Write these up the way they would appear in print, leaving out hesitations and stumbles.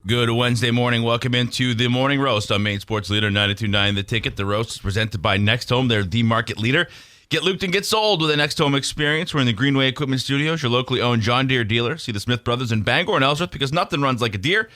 Good Wednesday morning. Welcome into the Morning Roast on Maine Sports Leader 92.9 The Ticket. The roast is presented by Next Home. They're the market leader. Get looped and get sold with a Next Home experience. We're in the Greenway Equipment Studios, your locally owned John Deere dealer. See the Smith Brothers in Bangor and Ellsworth because nothing runs like a deer.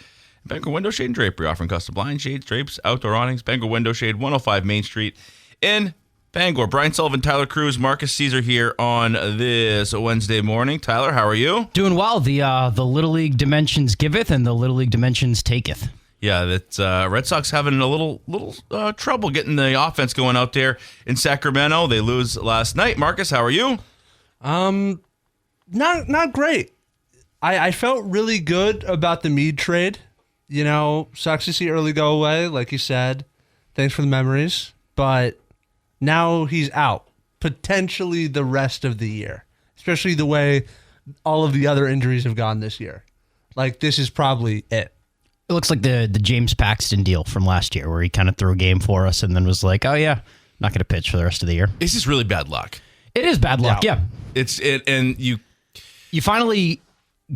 Bangor Window Shade and Drapery, offering custom blinds, shades, drapes, outdoor awnings. Bangor Window Shade, 105 Main Street in Bangor. Brian Sullivan, Tyler Krusz, Marqus Cesar here on this Wednesday morning. Tyler, how are you? Doing well. The Little League dimensions giveth and the Little League dimensions taketh. Yeah, that's Red Sox having a little trouble getting the offense going out there in Sacramento. They lose last night. Marcus, how are you? Not great. I felt really good about the Meade trade. You know, sucks to see early go away, like you said. Thanks for the memories. But now he's out, potentially the rest of the year, especially the way all of the other injuries have gone this year. Like, this is probably it. It looks like the James Paxton deal from last year where he kind of threw a game for us and then was like, oh, yeah, not going to pitch for the rest of the year. This is really bad luck. It is bad luck, yeah. You finally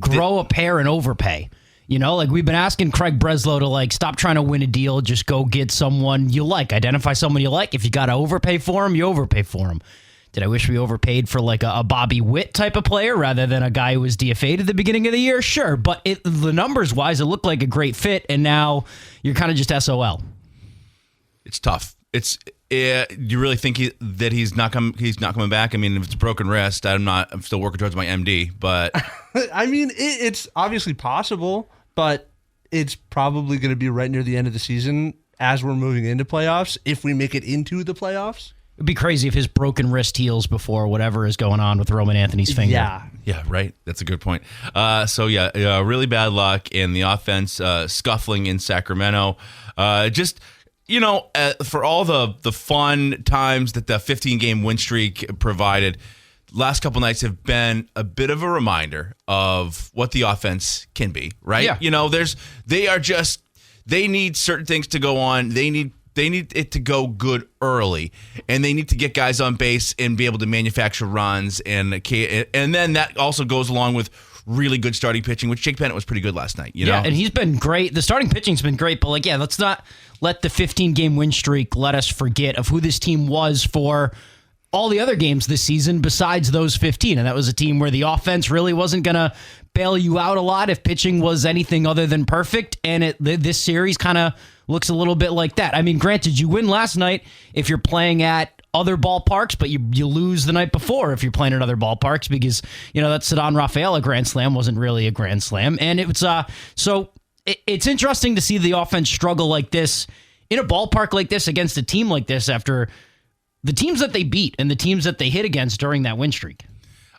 grow a pair and overpay. You know, like we've been asking Craig Breslow to like stop trying to win a deal, just go get someone you like, identify someone you like. If you got to overpay for him, you overpay for him. Did I wish we overpaid for like a Bobby Witt type of player rather than a guy who was DFA'd at the beginning of the year? Sure, but the numbers wise, it looked like a great fit, and now you're kind of just SOL. It's tough. Do you really think that he's not coming back? I mean, if it's a broken wrist, I'm still working towards my MD, but I mean, it's obviously possible, but it's probably going to be right near the end of the season as we're moving into playoffs, if we make it into the playoffs. It'd be crazy if his broken wrist heals before whatever is going on with Roman Anthony's finger. Yeah, right. That's a good point. Really bad luck in the offense, scuffling in Sacramento. For all the fun times that the 15-game win streak provided, last couple nights have been a bit of a reminder of what the offense can be, right? Yeah. You know, they need certain things to go on. They need it to go good early, and they need to get guys on base and be able to manufacture runs, and then that also goes along with really good starting pitching, which Jake Bennett was pretty good last night. You know? And he's been great. The starting pitching's been great, but let's not let the 15-game win streak let us forget of who this team was for all the other games this season besides those 15. And that was a team where the offense really wasn't going to bail you out a lot if pitching was anything other than perfect. And this series kind of looks a little bit like that. I mean, granted, you win last night if you're playing at other ballparks, but you lose the night before if you're playing at other ballparks because, that Ceddanne Rafaela Grand Slam wasn't really a Grand Slam. And it's interesting to see the offense struggle like this in a ballpark like this against a team like this after the teams that they beat and the teams that they hit against during that win streak.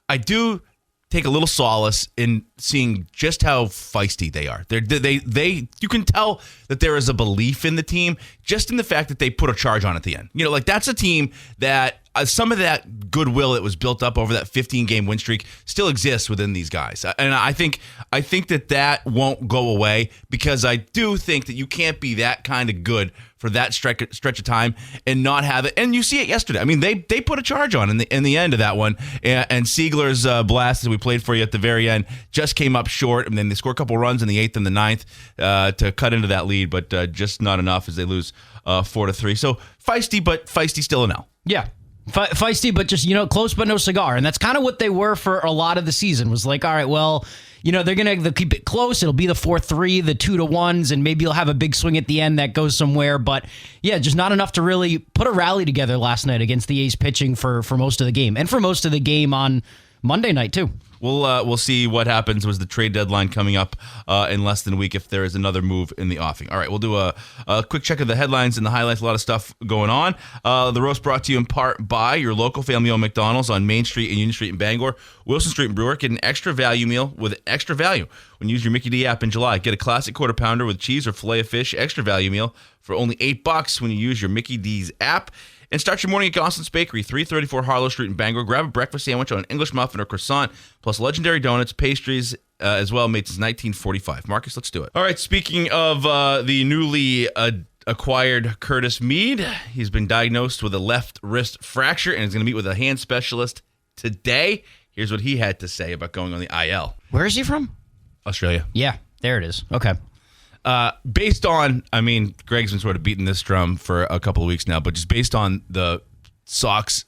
I do take a little solace in seeing just how feisty they are. You can tell that there is a belief in the team just in the fact that they put a charge on at the end. That's a team that some of that goodwill that was built up over that 15-game win streak still exists within these guys. And I think that won't go away because I do think that you can't be that kind of good for that stretch of time and not have it. And you see it yesterday. I mean, they put a charge on in the end of that one. And Siegler's blast that we played for you at the very end just came up short. And then they score a couple runs in the 8th and the 9th to cut into that lead, but just not enough as they lose 4-3. So feisty, but feisty still an L. Yeah. Feisty, but just, close but no cigar. And that's kind of what they were for a lot of the season was like, all right, well, they'll keep it close. It'll be the 4-3, the 2-1s, and maybe you'll have a big swing at the end that goes somewhere. But yeah, just not enough to really put a rally together last night against the A's pitching for most of the game and for most of the game on Monday night too. We'll see what happens with the trade deadline coming up in less than a week if there is another move in the offing. All right, we'll do a quick check of the headlines and the highlights. A lot of stuff going on. The roast brought to you in part by your local family-owned McDonald's on Main Street and Union Street in Bangor. Wilson Street in Brewer. Get an extra value meal with extra value when you use your Mickey D app in July. Get a classic quarter pounder with cheese or filet of fish extra value meal for only $8 when you use your Mickey D's app. And start your morning at Goslin's Bakery, 334 Harlow Street in Bangor. Grab a breakfast sandwich on an English muffin or croissant, plus legendary donuts, pastries as well, made since 1945. Marcus, let's do it. All right, speaking of the newly acquired Curtis Meade, he's been diagnosed with a left wrist fracture and is going to meet with a hand specialist today. Here's what he had to say about going on the IL. Where is he from? Australia. Yeah, there it is. Okay. based on, I mean, Greg's been sort of beating this drum for a couple of weeks now, but just based on the Sox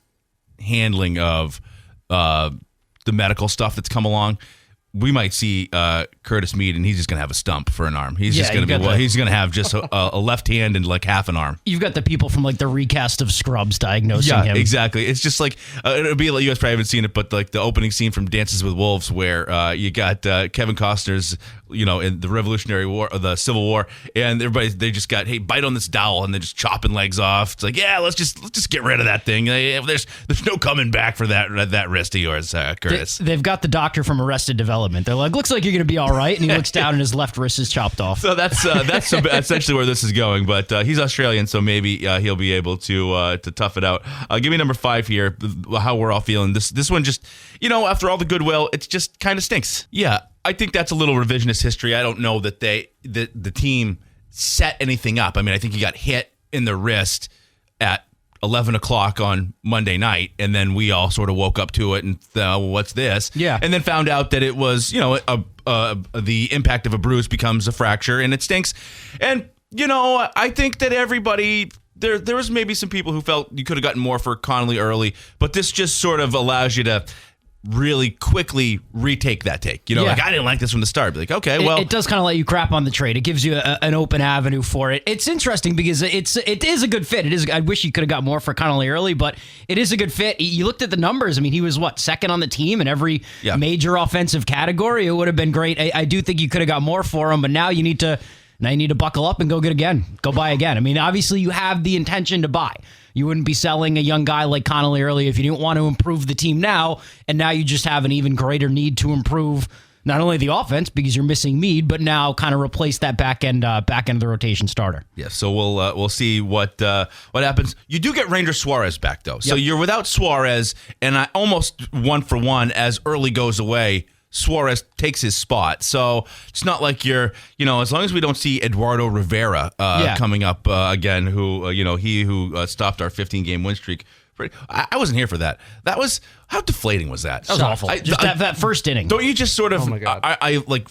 handling of the medical stuff that's come along, we might see Curtis Mead, and he's just going to have a stump for an arm. He's just going to be he's going to have just a left hand and like half an arm. You've got the people from like the recast of Scrubs diagnosing him. Yeah, exactly. It's just like it'll be like, you guys probably haven't seen it, but like the opening scene from Dances with Wolves, where you got Kevin Costner's, in the Revolutionary War or the Civil War, and they just got, hey, bite on this dowel, and they're just chopping legs off. It's like, yeah, let's just get rid of that thing. There's no coming back for that wrist of yours, Curtis. They've got the doctor from Arrested Development. They're like, looks like you're going to be all right, and he looks down and his left wrist is chopped off. So that's essentially where this is going. But he's Australian, so maybe he'll be able to tough it out. Give me number 5 here. How we're all feeling. This one just, after all the goodwill, it just kind of stinks. Yeah, I think that's a little revisionist history. I don't know that the team set anything up. I mean, I think he got hit in the wrist at 11 o'clock on Monday night, and then we all sort of woke up to it and what's this? Yeah. And then found out that it was, the impact of a bruise becomes a fracture, and it stinks. And, I think that everybody, there was maybe some people who felt you could have gotten more for Connolly early, but this just sort of allows you to really quickly retake that take. Like, I didn't like this from the start. Be like, okay, well. It does kind of let you crap on the trade. It gives you an open avenue for it. It's interesting because it is a good fit. I wish you could have got more for Connolly early, but it is a good fit. You looked at the numbers. I mean, he was, second on the team in every major offensive category. It would have been great. I do think you could have got more for him, but now you need to buckle up and go buy again. I mean, obviously you have the intention to buy. You wouldn't be selling a young guy like Connolly early if you didn't want to improve the team now, and now you just have an even greater need to improve not only the offense because you're missing Mead, but now kind of replace that back end of the rotation starter. Yeah, so we'll see what happens. You do get Ranger Suarez back though, so you're without Suarez, and I almost 1-for-1 as early goes away. Suarez takes his spot. So it's not like you're, as long as we don't see Eduardo Rivera coming up again, who, who stopped our 15-game win streak. I wasn't here for that. How deflating was that? That was awful. That first inning. Don't you just sort of, oh my God. I like,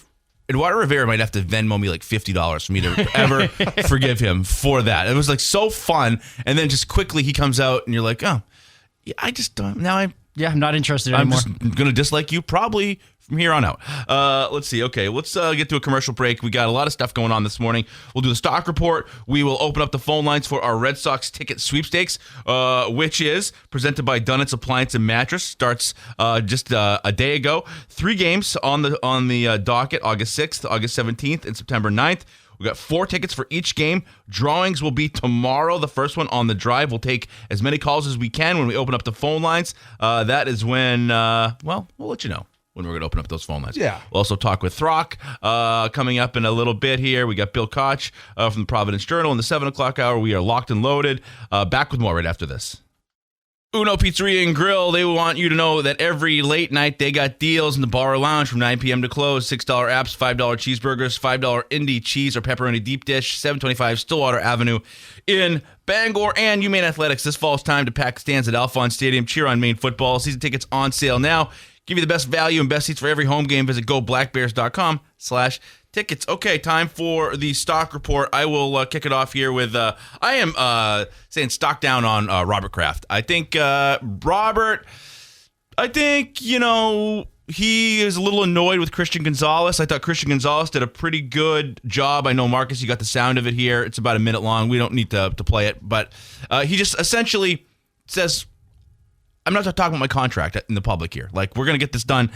Eduardo Rivera might have to Venmo me like $50 for me to ever forgive him for that. It was like so fun. And then just quickly he comes out and you're like, oh, yeah, I just don't, now I'm not interested anymore. I'm just going to dislike you probably from here on out. Let's see. Okay, let's get to a commercial break. We got a lot of stuff going on this morning. We'll do the stock report. We will open up the phone lines for our Red Sox ticket sweepstakes, which is presented by Dunnett's Appliance and Mattress. Starts just a day ago. 3 games on the docket: August 6th, August 17th, and September 9th. We got 4 tickets for each game. Drawings will be tomorrow. The first one on the drive. We'll take as many calls as we can when we open up the phone lines. That is when, we'll let you know when we're going to open up those phone lines. Yeah. We'll also talk with Throck coming up in a little bit here. We got Bill Koch from the Providence Journal in the 7 o'clock hour. We are locked and loaded. Back with more right after this. Uno Pizzeria and Grill, they want you to know that every late night they got deals in the bar or lounge from 9 p.m. to close. $6 apps, $5 cheeseburgers, $5 Indy cheese or pepperoni deep dish, 725 Stillwater Avenue in Bangor. And UMaine Athletics, this fall it's time to pack stands at Alphon Stadium. Cheer on Maine football. Season tickets on sale now. Give you the best value and best seats for every home game. Visit goblackbears.com/tickets. Okay, time for the stock report. I will kick it off here with, I am saying stock down on Robert Kraft. I think Robert, he is a little annoyed with Christian Gonzalez. I thought Christian Gonzalez did a pretty good job. I know, Marcus, you got the sound of it here. It's about a minute long. We don't need to play it. But he just essentially says, I'm not talking about my contract in the public here. Like, we're going to get this done.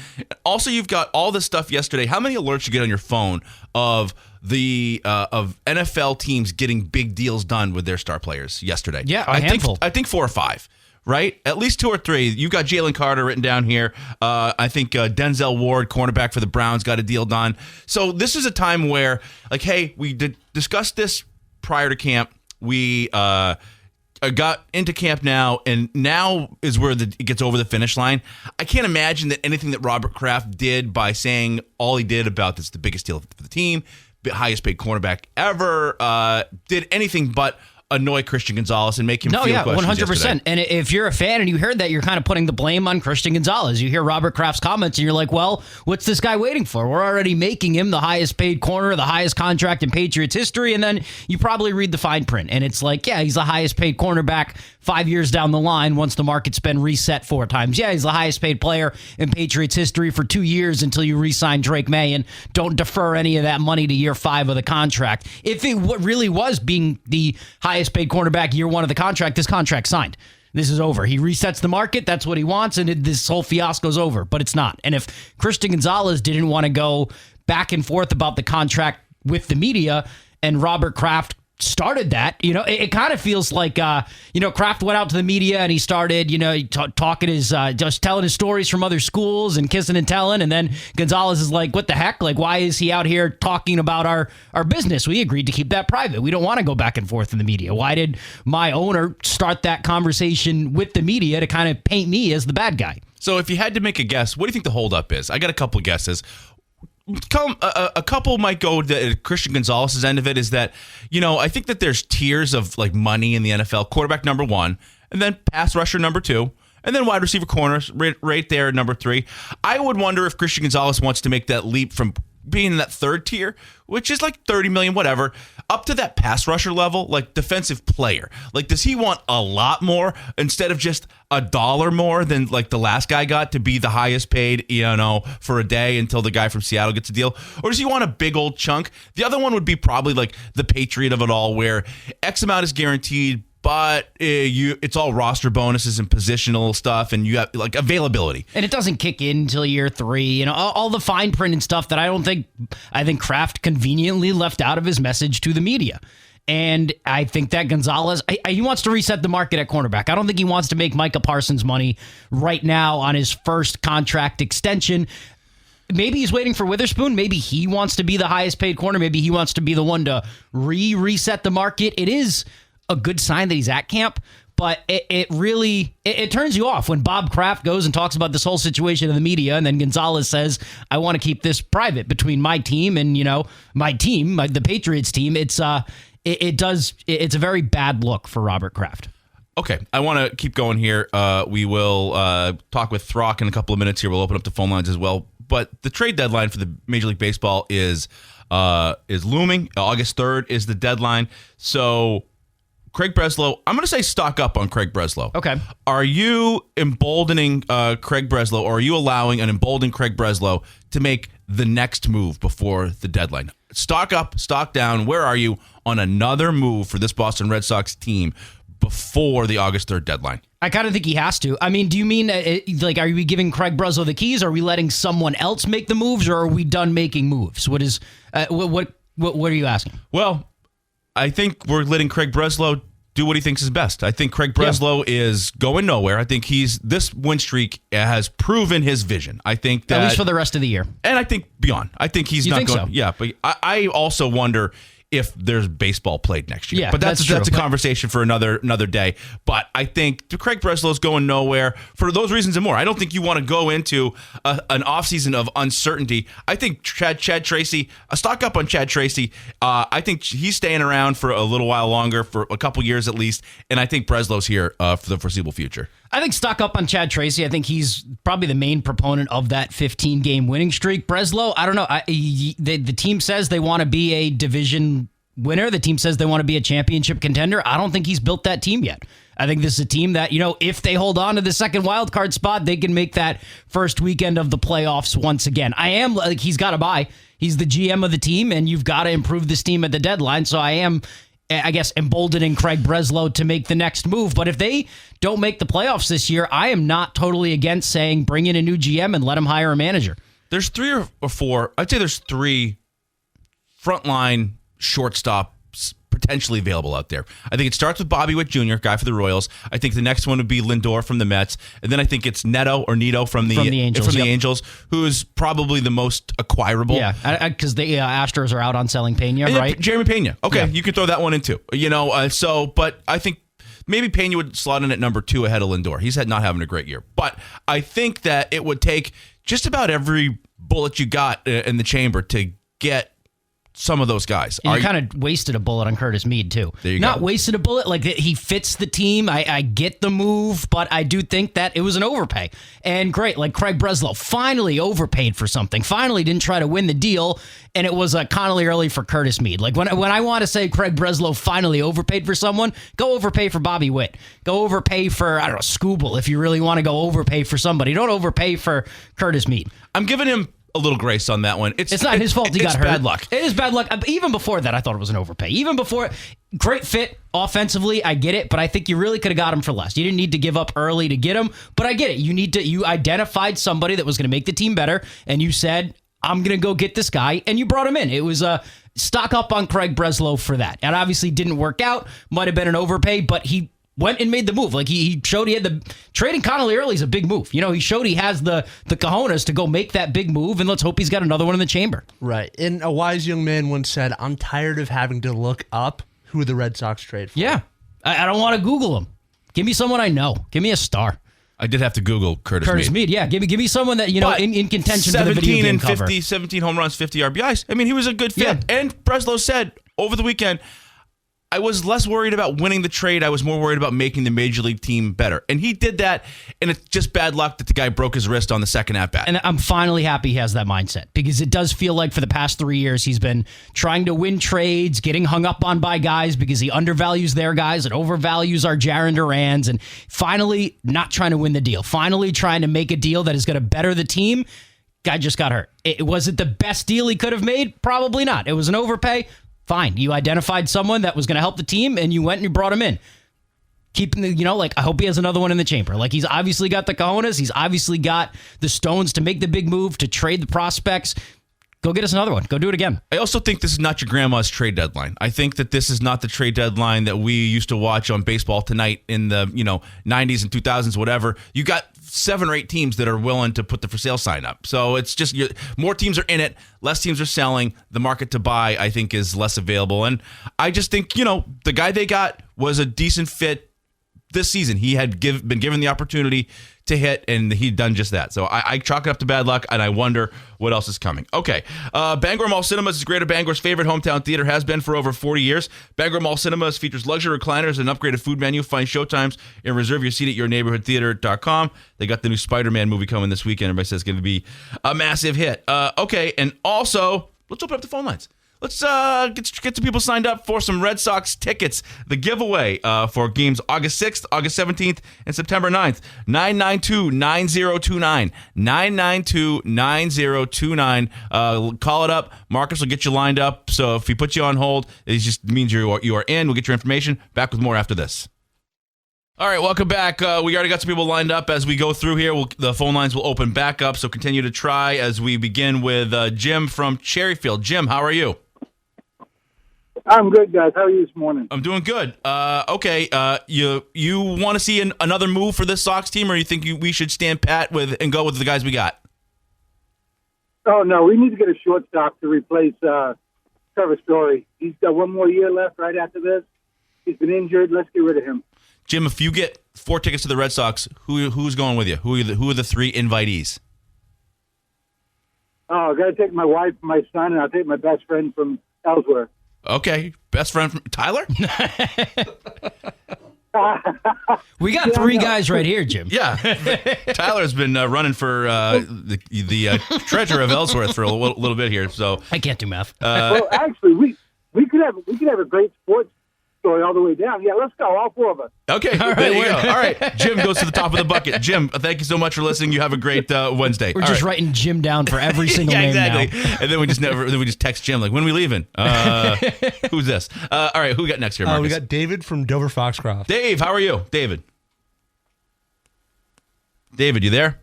Also, you've got all this stuff yesterday. How many alerts you get on your phone of the of NFL teams getting big deals done with their star players yesterday? Yeah, a handful. I think 4 or 5. Right? At least 2 or 3. You've got Jalen Carter written down here. I think Denzel Ward, cornerback for the Browns, got a deal done. So this is a time where, like, hey, we discussed this prior to camp. We got into camp now, and now is where it gets over the finish line. I can't imagine that anything that Robert Kraft did by saying all he did about this, the biggest deal for the team, the highest paid cornerback ever, did anything but annoy Christian Gonzalez and make him feel questions 100%. yesterday. And if you're a fan and you heard that, you're kind of putting the blame on Christian Gonzalez. You hear Robert Kraft's comments and you're like, well, what's this guy waiting for? We're already making him the highest paid corner, the highest contract in Patriots history. And then you probably read the fine print and it's like, yeah, he's the highest paid cornerback 5 years down the line once the market's been reset 4 times. Yeah, he's the highest paid player in Patriots history for 2 years until you re-sign Drake May and don't defer any of that money to year 5 of the contract. If it really was being the highest paid cornerback year 1 of the contract, this contract signed. This is over. He resets the market. That's what he wants, and this whole fiasco's over. But it's not. And if Christian Gonzalez didn't want to go back and forth about the contract with the media, and Robert Kraft started that, it kind of feels like, Kraft went out to the media and he started, talking just telling his stories from other schools and kissing and telling. And then Gonzalez is like, what the heck? Like, why is he out here talking about our business? We agreed to keep that private. We don't want to go back and forth in the media. Why did my owner start that conversation with the media to kind of paint me as the bad guy? So if you had to make a guess, what do you think the holdup is? I got a couple of guesses. A couple might go to Christian Gonzalez's end of it is that, I think that there's tiers of like money in the NFL. Quarterback number 1, and then pass rusher number 2, and then wide receiver corners right there at number 3. I would wonder if Christian Gonzalez wants to make that leap from being in that third tier, which is like 30 million, whatever, up to that pass rusher level, like defensive player. Like, does he want a lot more instead of just $1 more than like the last guy got to be the highest paid, for a day until the guy from Seattle gets a deal? Or does he want a big old chunk? The other one would be probably like the Patriot of it all, where X amount is guaranteed, but it's all roster bonuses and positional stuff, and you have like availability. And it doesn't kick in until year 3. All the fine print and stuff that I think Kraft conveniently left out of his message to the media. And I think that Gonzalez, he wants to reset the market at cornerback. I don't think he wants to make Micah Parsons money right now on his first contract extension. Maybe he's waiting for Witherspoon. Maybe he wants to be the highest paid corner. Maybe he wants to be the one to reset the market. It is a good sign that he's at camp, but it really turns you off when Bob Kraft goes and talks about this whole situation in the media, and then Gonzalez says, I want to keep this private between my team and my team, the Patriots team. It's a very bad look for Robert Kraft. Okay, I want to keep going here. We will talk with Throck in a couple of minutes here. We'll open up the phone lines as well. But the trade deadline for the Major League Baseball is looming. August 3rd is the deadline. So Craig Breslow, I'm going to say stock up on Craig Breslow. Okay. Are you emboldening Craig Breslow, or are you allowing an emboldened Craig Breslow to make the next move before the deadline? Stock up, stock down. Where are you on another move for this Boston Red Sox team before the August 3rd deadline? I kind of think he has to. I mean, do you mean, are we giving Craig Breslow the keys? Are we letting someone else make the moves, or are we done making moves? What are you asking? Well, I think we're letting Craig Breslow do what he thinks is best. I think Craig Breslow is going nowhere. I think this win streak has proven his vision. I think that, at least for the rest of the year, and I think beyond. I think he's not going. So? Yeah, but I also wonder if there's baseball played next year. Yeah, but that's true. a conversation for another day. But I think Craig Breslow's going nowhere for those reasons and more. I don't think you want to go into an offseason of uncertainty. I think Chad Tracy, stock up on Chad Tracy. I think he's staying around for a little while longer, for a couple years at least. And I think Breslow's here for the foreseeable future. I think stock up on Chad Tracy. I think he's probably the main proponent of that 15-game winning streak. Breslow, I don't know. The team says they want to be a division winner. The team says they want to be a championship contender. I don't think he's built that team yet. I think this is a team that, if they hold on to the second wild card spot, they can make that first weekend of the playoffs once again. He's got to buy. He's the GM of the team, and you've got to improve this team at the deadline. So I am, emboldening Craig Breslow to make the next move. But if they don't make the playoffs this year, I am not totally against saying bring in a new GM and let him hire a manager. There's 3 or 4. I'd say there's 3 frontline shortstops potentially available out there. I think it starts with Bobby Witt Jr., guy for the Royals. I think the next one would be Lindor from the Mets. And then I think it's Neto from the Angels, who's probably the most acquirable. Yeah, because the Astros are out on selling Pena, and right? Jeremy Pena. Okay, yeah. You could throw that one in too. But I think maybe Pena would slot in at number 2 ahead of Lindor. He's not having a great year. But I think that it would take just about every bullet you got in the chamber to get some of those guys. And you kind of wasted a bullet on Curtis Mead, too. There you Not go. wasted a bullet. Like, he fits the team. I get the move, but I do think that it was an overpay. And great, like Craig Breslow finally overpaid for something. Finally didn't try to win the deal, and it was Connolly early for Curtis Mead. Like, when I want to say Craig Breslow finally overpaid for someone, go overpay for Bobby Witt. Go overpay for, I don't know, Skubal, if you really want to go overpay for somebody. Don't overpay for Curtis Mead. I'm giving him a little grace on that one. It's not his fault he got hurt. It's bad luck. It is bad luck. Even before that, I thought it was an overpay. Even before, great fit offensively, I get it, but I think you really could have got him for less. You didn't need to give up early to get him, but I get it. You identified somebody that was going to make the team better, and you said, I'm going to go get this guy, and you brought him in. It was a stock up on Craig Breslow for that. And obviously didn't work out, might have been an overpay, but he went and made the move. Like, he showed he had the trading Connolly early is a big move. He showed he has the cojones to go make that big move, and let's hope he's got another one in the chamber. Right. And a wise young man once said, I'm tired of having to look up who the Red Sox trade for. Yeah. I don't want to Google him. Give me someone I know. Give me a star. I did have to Google Curtis Mead. Yeah. Give me someone that, in contention for the video game cover. 17 home runs, 50 RBIs. I mean, he was a good fit. Yeah. And Breslow said over the weekend, I was less worried about winning the trade. I was more worried about making the major league team better. And he did that, and it's just bad luck that the guy broke his wrist on the second at-bat. And I'm finally happy he has that mindset, because it does feel like for the past 3 years he's been trying to win trades, getting hung up on by guys because he undervalues their guys and overvalues our Jarren Durans, and finally not trying to win the deal. Finally trying to make a deal that is going to better the team. Guy just got hurt. Was it the best deal he could have made? Probably not. It was an overpay. Fine. You identified someone that was going to help the team, and you went and you brought him in. Keeping I hope he has another one in the chamber. Like, he's obviously got the cojones. He's obviously got the stones to make the big move, to trade the prospects. Go get us another one. Go do it again. I also think this is not your grandma's trade deadline. I think that this is not the trade deadline that we used to watch on Baseball Tonight in the 90s and 2000s, whatever. You got 7 or 8 teams that are willing to put the for sale sign up. So it's just more teams are in it, less teams are selling. The market to buy, I think, is less available. And I just think, the guy they got was a decent fit this season. He had been given the opportunity to hit, and he'd done just that. So I chalk it up to bad luck, and I wonder what else is coming. Okay, Bangor Mall Cinemas is Greater Bangor's favorite hometown theater, has been for over 40 years. Bangor Mall Cinemas features luxury recliners and upgraded food menu. Find showtimes and reserve your seat at yourneighborhoodtheater.com. They got the new Spider-Man movie coming this weekend. Everybody says it's going to be a massive hit. Okay, and also, let's open up the phone lines. Let's get some people signed up for some Red Sox tickets. The giveaway for games August 6th, August 17th, and September 9th. 992-9029. 992-9029. Call it up. Marcus will get you lined up. So if he puts you on hold, it just means you are in. We'll get your information. Back with more after this. All right, welcome back. We already got some people lined up as we go through here. The phone lines will open back up, so continue to try as we begin with Jim from Cherryfield. Jim, how are you? I'm good, guys. How are you this morning? I'm doing good. Okay, you want to see another move for this Sox team, or you think we should stand pat and go with the guys we got? Oh, no. We need to get a shortstop to replace Trevor Story. He's got one more year left right after this. He's been injured. Let's get rid of him. Jim, if you get 4 tickets to the Red Sox, who's going with you? Who are the 3 invitees? Oh, I got to take my wife and my son, and I'll take my best friend from Ellsworth. Okay, best friend from Tyler? We got 3 guys right here, Jim. Yeah, Tyler's been running for the treasurer of Ellsworth for a little bit here. So I can't do math. Well, actually, we could have a great sports story all the way down. Yeah, let's go, all 4 of us. Okay, there you go. All right, Jim goes to the top of the bucket. Jim, thank you so much for listening. You have a great Wednesday. We're just writing Jim down for every single name exactly. now. And then we just text Jim like, when are we leaving? Who's this? All right, who we got next here, Marcus? We got David from Dover Foxcroft. Dave, how are you? David, you there?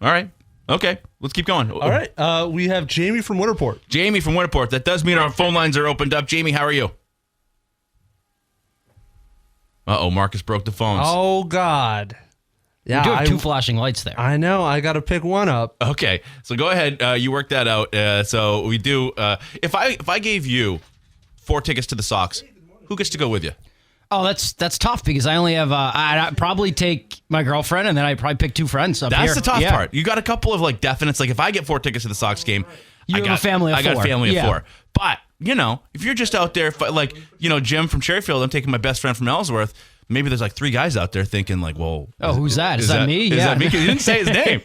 All right. Okay, let's keep going. All right. We have Jamie from Winterport. Jamie from Winterport. That does mean our phone lines are opened up. Jamie, how are you? Marcus broke the phones. Oh, God. Yeah, you do have 2 flashing lights there. I know. I got to pick one up. Okay, so go ahead. You work that out. So we do. If I gave you 4 tickets to the Sox, who gets to go with you? Oh, that's tough because I only have. I'd probably take my girlfriend, and then I'd probably pick 2 friends up here. That's the tough part. You got a couple of definites. Like if I get 4 tickets to the Sox game, You have a family of I got four. a family Yeah. of 4. But, if you're just out there, like, Jim from Cherryfield, I'm taking my best friend from Ellsworth, maybe there's like 3 guys out there thinking like, well. Oh, who's that? Is that me? Is Yeah. that me? 'Cause he didn't say his name.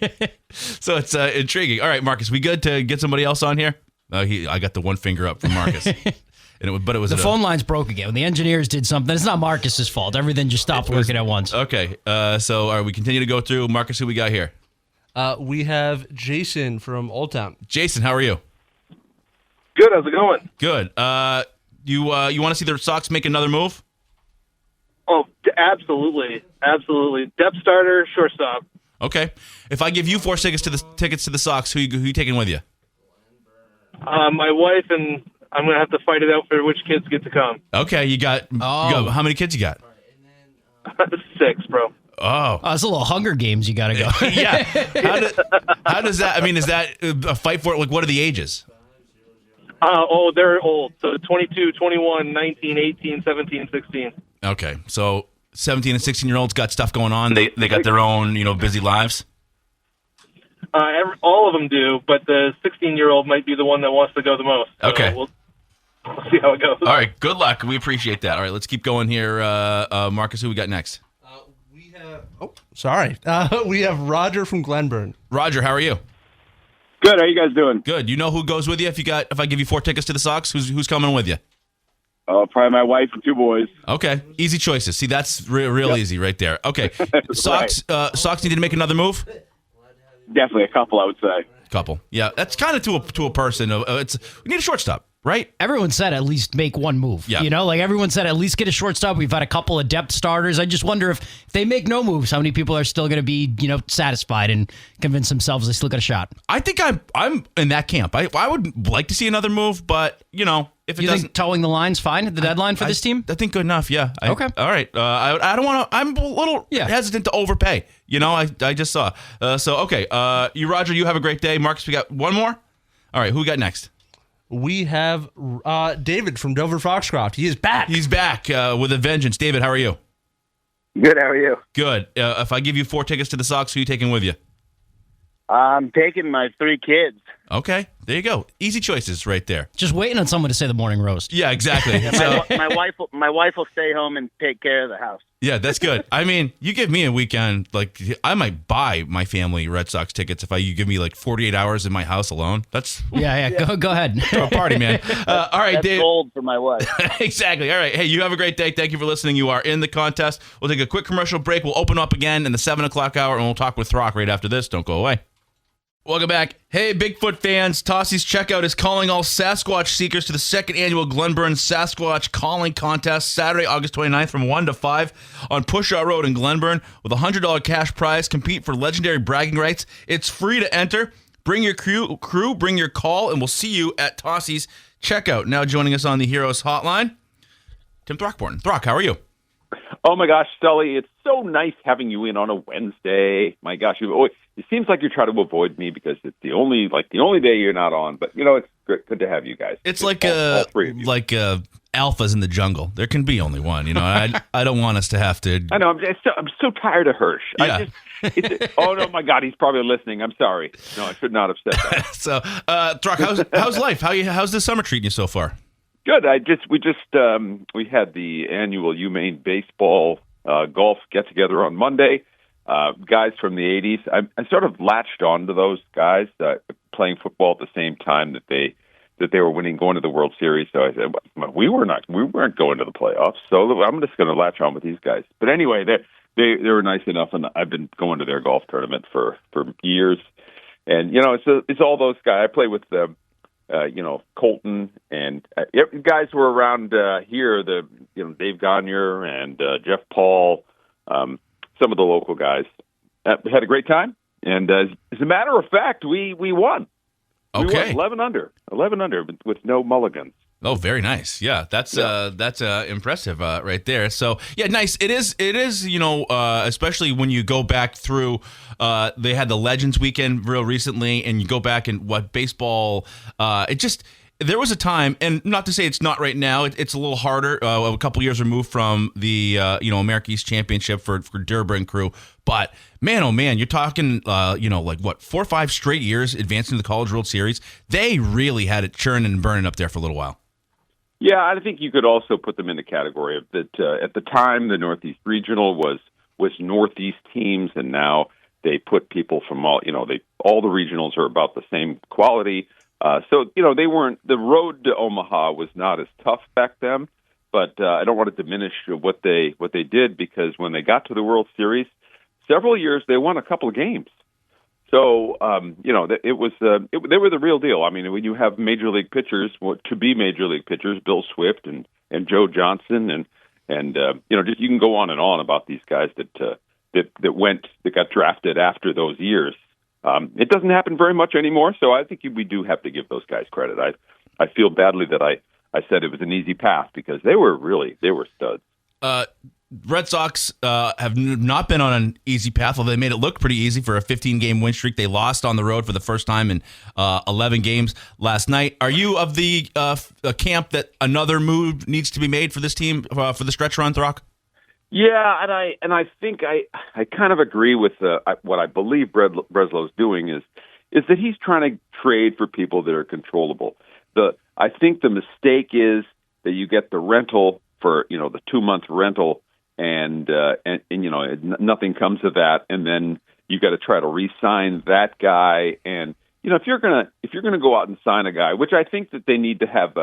So it's intriguing. All right, Marcus, we good to get somebody else on here? I got the one finger up from Marcus. But it was The phone line's broke again. When the engineers did something, it's not Marcus's fault. Everything just stopped working at once. Okay, so all right, we continue to go through. Marcus, who we got here? We have Jason from Old Town. Jason, how are you? Good. How's it going? Good. You want to see the Sox make another move? Oh, absolutely. Depth starter, shortstop. Okay. If I give you 4 tickets to the Sox, who you taking with you? My wife, and I'm going to have to fight it out for which kids get to come. Okay, you got how many kids you got? 6, bro. Oh, It's a little Hunger Games. You got to go. yeah. How does that? I mean, is that a fight for it? Like, what are the ages? They're old. So 22, 21, 19, 18, 17, 16. Okay, so 17 and 16-year-olds got stuff going on. They got their own busy lives. All of them do, but the 16-year-old might be the one that wants to go the most. So Okay. We'll see how it goes. All right, good luck. We appreciate that. All right, let's keep going here. Marcus, who we got next? We have Roger from Glenburn. Roger, how are you? Good. How you guys doing? Good. You know who goes with you if I give you 4 tickets to the Sox? Who's coming with you? Probably my wife and 2 boys. Okay, easy choices. See, that's real easy right there. Okay, Sox needed to make another move. Definitely a couple, I would say. Couple, yeah, that's kind of to a person. We need a shortstop, right? Everyone said at least make one move. Yeah. Like everyone said at least get a shortstop. We've had a couple of depth starters. I just wonder if they make no moves, how many people are still going to be, satisfied and convince themselves they still got a shot. I think I'm in that camp. I would like to see another move, but if it You doesn't, think towing the line's fine at the deadline for this team? I think good enough. Yeah. Okay. All right. I don't want to. I'm a little hesitant to overpay. I just saw. So okay. Roger, you have a great day. Marcus, we got one more. All right. Who we got next? We have David from Dover Foxcroft. He is back. He's back with a vengeance. David, how are you? Good. How are you? Good. If I give you 4 tickets to the Sox, who are you taking with you? I'm taking my 3 kids. Okay. There you go. Easy choices right there. Just waiting on someone to say the morning roast. Yeah. Exactly. So, My wife will stay home and take care of the house. yeah, that's good. I mean, you give me a weekend, like I might buy my family Red Sox tickets if you give me like 48 hours in my house alone. That's Yeah. Go ahead. a party, man. All right, That's Dave. gold for my wife. Exactly. All right. Hey, you have a great day. Thank you for listening. You are in the contest. We'll take a quick commercial break. We'll open up again in the 7 o'clock hour, and we'll talk with Throck right after this. Don't go away. Welcome back. Hey, Bigfoot fans. Tossie's Checkout is calling all Sasquatch seekers to the 2nd annual Glenburn Sasquatch Calling Contest, Saturday, August 29th from 1 to 5 on Pushaw Road in Glenburn with a $100 cash prize. Compete for legendary bragging rights. It's free to enter. Bring your crew, bring your call, and we'll see you at Tossie's Checkout. Now joining us on the Heroes Hotline, Tim Throckmorton. Throck, how are you? Oh my gosh, Sully, it's so nice having you in on a Wednesday. My gosh, it seems like you're trying to avoid me because it's the only day you're not on. But it's good to have you guys. It's like all 3 of you. alphas in the jungle. There can be only one. I don't want us to have to. I know. I'm so tired of Hirsch. Yeah. Oh no, my God, he's probably listening. I'm sorry. No, I should not have said that. So, Throck, how's life? How's the summer treating you so far? Good. We had the annual UMaine baseball golf get together on Monday. Guys from the 80s. I sort of latched on to those guys playing football at the same time that they were going to the World Series. So I said, well, we weren't going to the playoffs. So I'm just going to latch on with these guys. But anyway, they were nice enough, and I've been going to their golf tournament for years. And it's all those guys. I play with Colton and guys were around here. Dave Gagne and Jeff Paul, some of the local guys. Had a great time, and as a matter of fact, we won. Okay, we won 11 under with no mulligans. Oh, very nice. Yeah, that's impressive right there. So yeah, nice. It is. Especially when you go back through. They had the Legends Weekend real recently, and you go back and what baseball. there was a time, and not to say it's not right now, it's a little harder, a couple years removed from the America East Championship for Derber and crew, but man, oh man, you're talking, like what, 4 or 5 straight years advancing to the College World Series. They really had it churning and burning up there for a little while. Yeah, I think you could also put them in the category of that. At the time, the Northeast Regional was Northeast teams, and now they put people from all the regionals are about the same quality. So they weren't. The road to Omaha was not as tough back then, but I don't want to diminish what they did, because when they got to the World Series, several years they won a couple of games. So they were the real deal. I mean, when you have major league pitchers, to be major league pitchers, Bill Swift and Joe Johnson, and just you can go on and on about these guys that got drafted after those years. It doesn't happen very much anymore, so I think we do have to give those guys credit. I feel badly that I said it was an easy path, because they were studs. Red Sox have not been on an easy path, although they made it look pretty easy for a 15-game win streak. They lost on the road for the first time in 11 games last night. Are you of the camp that another move needs to be made for this team for the stretch run, Throck? Yeah, and I think I kind of agree with what I believe Breslow's doing is that he's trying to trade for people that are controllable. I think the mistake is that you get the rental for the 2-month rental, and nothing comes of that, and then you got to try to re-sign that guy. And if you're gonna go out and sign a guy, which I think that they need to have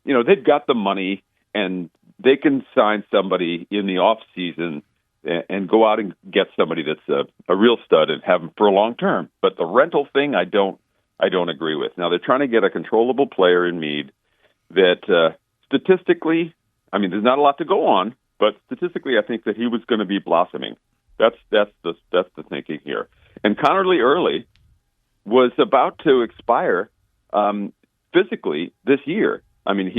they've got the money, and they can sign somebody in the off season and go out and get somebody that's a real stud and have them for a long term. But the rental thing, I don't agree with. Now they're trying to get a controllable player in Meade that statistically, I mean, there's not a lot to go on, but statistically, I think that he was going to be blossoming. That's the thinking here. And Connerly Early was about to expire physically this year. I mean,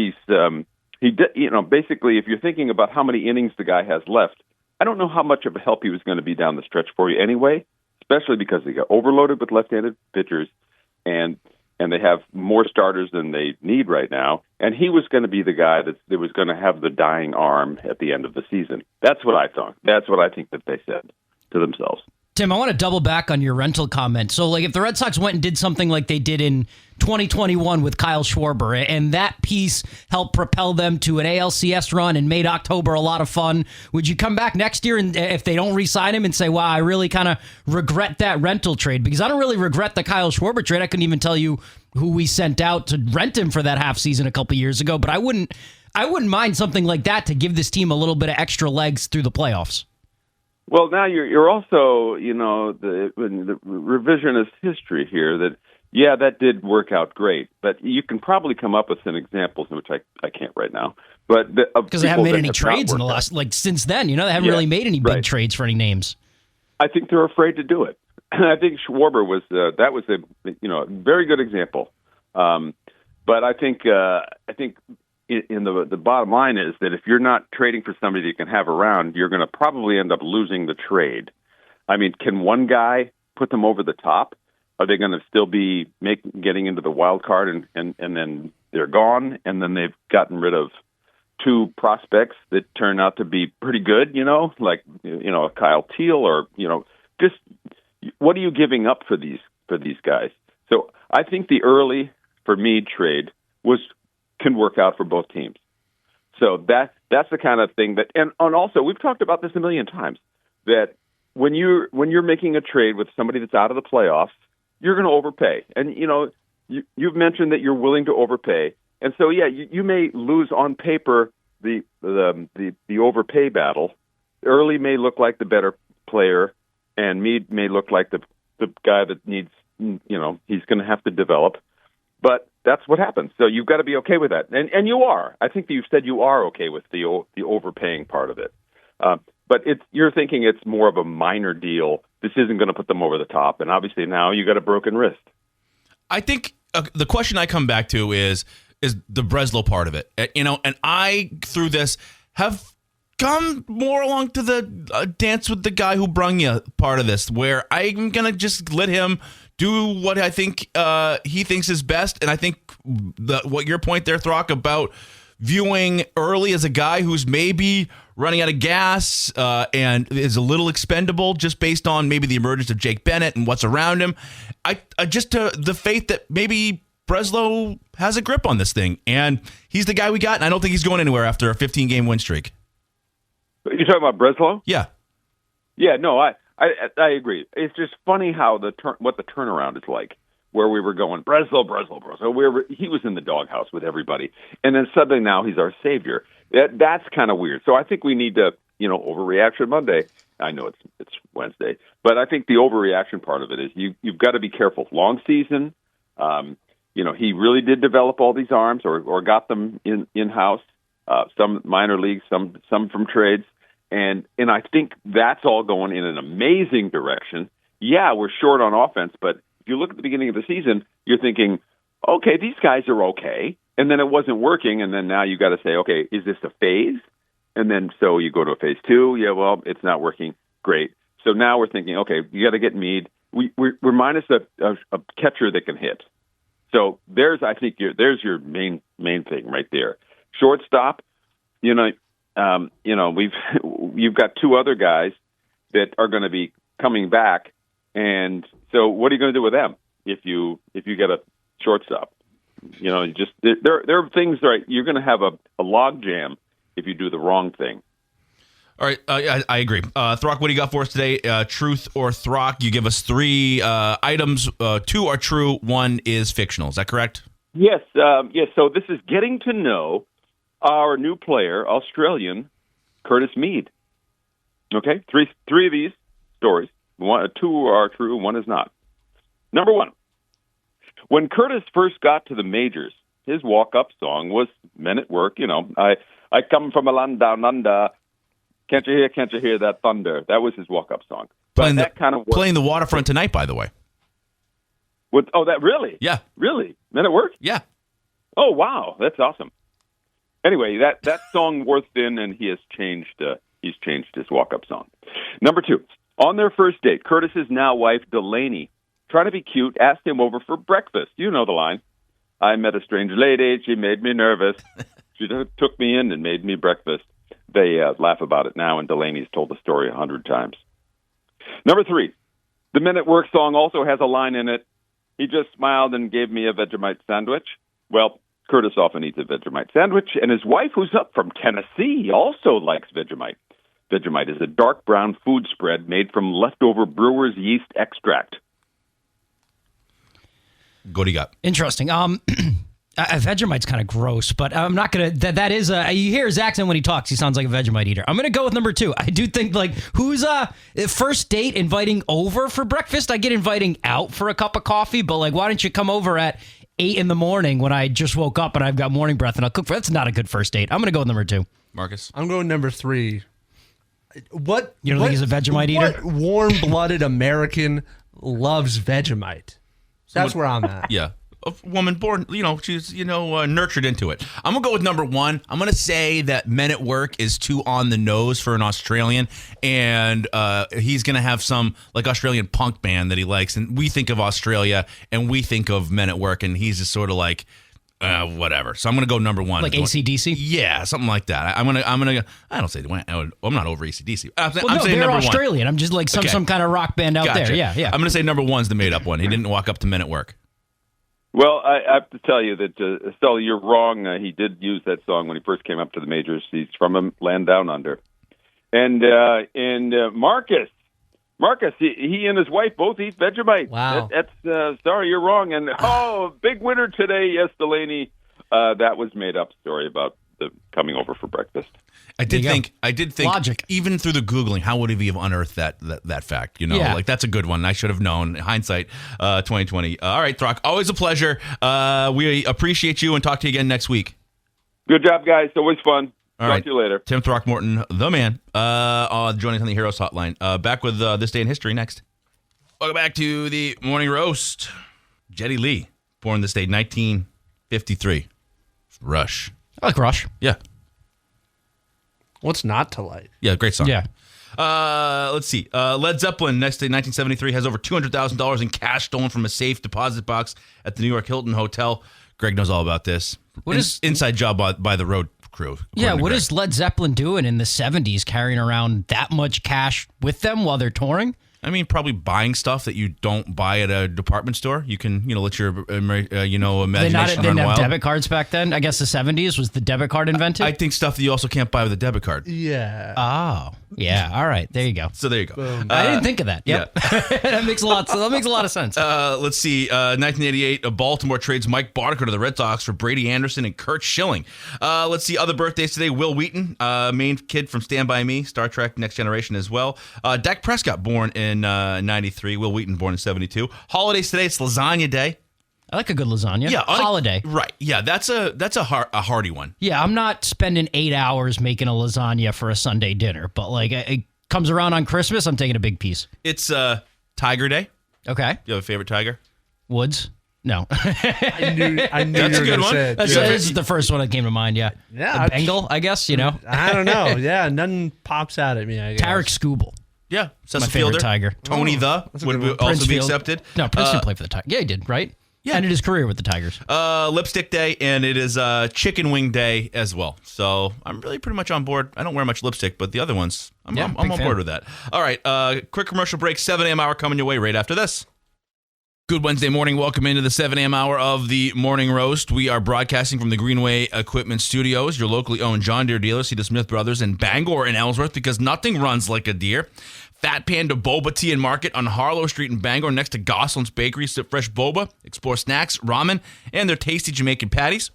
basically, if you're thinking about how many innings the guy has left, I don't know how much of a help he was going to be down the stretch for you anyway, especially because they got overloaded with left-handed pitchers, and they have more starters than they need right now. And he was going to be the guy that was going to have the dying arm at the end of the season. That's what I thought. That's what I think that they said to themselves. Tim, I want to double back on your rental comment. So, if the Red Sox went and did something like they did in 2021 with Kyle Schwarber, and that piece helped propel them to an ALCS run and made October a lot of fun, would you come back next year and if they don't re-sign him and say, wow, I really kind of regret that rental trade? Because I don't really regret the Kyle Schwarber trade. I couldn't even tell you who we sent out to rent him for that half season a couple years ago, but I wouldn't mind something like that to give this team a little bit of extra legs through the playoffs. Well, now you're also, the revisionist history here that, yeah, that did work out great, but you can probably come up with some examples, which I can't right now. But because they haven't made any trades in the last, since then, they haven't really made any big trades for any names. I think they're afraid to do it. I think Schwarber was a very good example. But I think in the bottom line is that if you're not trading for somebody you can have around, you're going to probably end up losing the trade. I mean, can one guy put them over the top? Are they going to still be getting into the wild card and then they're gone, and then they've gotten rid of 2 prospects that turn out to be pretty good, like Kyle Teal, or just what are you giving up for these guys? So I think the early for Meade trade can work out for both teams. So that's the kind of thing that, and also we've talked about this a million times, that when you're making a trade with somebody that's out of the playoffs, you're going to overpay. And you've mentioned that you're willing to overpay, and so yeah, you may lose on paper the overpay battle. Early may look like the better player, and Meade may look like the guy that needs he's going to have to develop. But that's what happens. So you've got to be okay with that. And you are. I think that you've said you are okay with the overpaying part of it. But you're thinking it's more of a minor deal. This isn't going to put them over the top. And obviously now you got a broken wrist. I think the question I come back to is the Breslow part of it. And I, through this, have come more along to the dance with the guy who brung you part of this, where I'm going to just let him do what I think he thinks is best. And I think what your point there, Throck, about viewing Early as a guy who's maybe running out of gas and is a little expendable just based on maybe the emergence of Jake Bennett and what's around him. I just the faith that maybe Breslow has a grip on this thing, and he's the guy we got, and I don't think he's going anywhere after a 15-game win streak. You're talking about Breslow? Yeah. Yeah, no, I agree. It's just funny how what the turnaround is like, where we were going, Breslow. He was in the doghouse with everybody, and then suddenly now he's our savior. That's kind of weird. So I think we need to, overreaction Monday. I know it's Wednesday, but I think the overreaction part of it is you've got to be careful. Long season, he really did develop all these arms or got them in-house. Some minor leagues, some from trades. And I think that's all going in an amazing direction. Yeah, we're short on offense, but if you look at the beginning of the season, you're thinking, okay, these guys are okay. And then it wasn't working, and then now you got to say, okay, is this a phase? And then so you go to a phase 2. Yeah, well, it's not working. Great. So now we're thinking, okay, you got to get Meade. We're minus a catcher that can hit. So there's your main thing right there. Shortstop, you've got 2 other guys that are going to be coming back, and so what are you going to do with them if you get a shortstop? There are things, right? You're going to have a log jam if you do the wrong thing. All right, I agree. Throck, what do you got for us today? Truth or Throck? You give us 3 items. 2 are true, 1 is fictional. Is that correct? Yes. So this is getting to know our new player, Australian Curtis Meade. Okay, three of these stories. 2 are true, 1 is not. Number 1, when Curtis first got to the majors, his walk-up song was "Men at Work." I come from a land down under. Can't you hear that thunder? That was his walk-up song. Playing the Waterfront Tonight, by the way. That really? Yeah. Really? Men at Work? Yeah. Oh, wow. That's awesome. Anyway, that song worth in, and he has changed. He's changed his walk-up song. Number 2, on their first date, Curtis's now wife Delaney, trying to be cute, asked him over for breakfast. You know the line. I met a strange lady. She made me nervous. She took me in and made me breakfast. They laugh about it now, and Delaney's told the story 100 times. Number 3, the Men at Work song also has a line in it. He just smiled and gave me a Vegemite sandwich. Well, Curtis often eats a Vegemite sandwich, and his wife, who's up from Tennessee, also likes Vegemite. Vegemite is a dark brown food spread made from leftover brewer's yeast extract. What do you got? Interesting. Vegemite's kind of gross, but I'm not going to... That is... you hear his accent when he talks. He sounds like a Vegemite eater. I'm going to go with number 2. I do think, who's first date inviting over for breakfast? I get inviting out for a cup of coffee, but, why don't you come over at 8 in the morning when I just woke up and I've got morning breath and I'll cook for... That's not a good first date. I'm going to go with number 2. Marcus? I'm going number 3. What? You don't think he's a Vegemite eater? What warm-blooded American loves Vegemite? That's where I'm at. Yeah. A woman born, she's, nurtured into it. I'm going to go with number 1. I'm going to say that Men at Work is too on the nose for an Australian, and he's going to have some, Australian punk band that he likes, and we think of Australia, and we think of Men at Work, and he's just sort of whatever. So I'm going to go number 1. Like AC/DC? Yeah, something like that. I'm gonna. I don't say I'm not over AC/DC. I'm saying they're number Australian. 1. I'm just some kind of rock band out Gotcha. there. Yeah. I'm going to say number 1's the made-up one. He didn't walk up to Men at Work. Well, I have to tell you that, Sully, you're wrong. He did use that song when he first came up to the majors. He's from a land down under. And Marcus, he and his wife both eat Vegemite. Wow. That's sorry, you're wrong. And, big winner today, yes, Delaney. That was made-up story about the coming over for breakfast. I did think Logic. Even through the Googling, how would he have unearthed that fact? Yeah. That's a good one. I should have known. Hindsight, 2020. All right, Throck, always a pleasure. We appreciate you and talk to you again next week. Good job, guys. Always fun. All Talk right. to you later. Tim Throckmorton, the man, joining us on the Heroes Hotline. Back with This Day in History next. Welcome back to the Morning Roast. Jetty Lee, born this date, 1953. Rush. I like Rush. Yeah. What's not to like? Yeah, great song. Yeah. Let's see. Led Zeppelin, next day, 1973, has over $200,000 in cash stolen from a safe deposit box at the New York Hilton Hotel. Greg knows all about this. What is inside job by the road crew? Yeah, according to what Greg. is Led Zeppelin doing in the 70s carrying around that much cash with them while they're touring? I mean, probably buying stuff that you don't buy at a department store. You can, let your, imagination They run didn't have wild. debit cards back then? I guess the 70s was the debit card invented? I think stuff that you also can't buy with a debit card. Yeah. Oh, yeah. All right. There you go. So there you go. I didn't think of that. Yep. That makes a lot of sense. Let's see. 1988, Baltimore trades Mike Barker to the Red Sox for Brady Anderson and Kurt Schilling. Let's see. Other birthdays today. Will Wheaton, Maine kid from Stand By Me, Star Trek Next Generation as well. Dak Prescott, born in 93. Will Wheaton, born in 72. Holidays today. It's Lasagna Day. I like a good lasagna. Yeah, holiday. Right. Yeah, that's a hearty one. Yeah, I'm not spending 8 hours making a lasagna for a Sunday dinner, but like it comes around on Christmas, I'm taking a big piece. It's Tiger Day. Okay. You have a favorite tiger? Woods? No. I knew That's you a were good going to one. say it. This is the first one that came to mind, yeah. Yeah, A Bengal, I guess, I don't know. Yeah, nothing pops out at me, I guess. Tarek Skubal. Yeah, Cecil My favorite Fielder. Tiger. Tony a would good one. also be Field. accepted. No, Prince didn't play for the Tigers. Yeah, he did, right? Yeah. Ended his career with the Tigers. Lipstick Day, and it is Chicken Wing Day as well. So I'm really pretty much on board. I don't wear much lipstick, but the other ones, I'm big on fan. board with that. All right, quick commercial break. 7 a.m. hour coming your way right after this. Good Wednesday morning. Welcome into the 7 a.m. hour of the Morning Roast. We are broadcasting from the Greenway Equipment Studios, your locally owned John Deere dealer. See the Smith Brothers in Bangor and Ellsworth, because nothing runs like a deer. Fat Panda Boba Tea and Market on Harlow Street in Bangor, next to Gosselin's Bakery. Sip fresh boba, explore snacks, ramen, and their tasty Jamaican patties.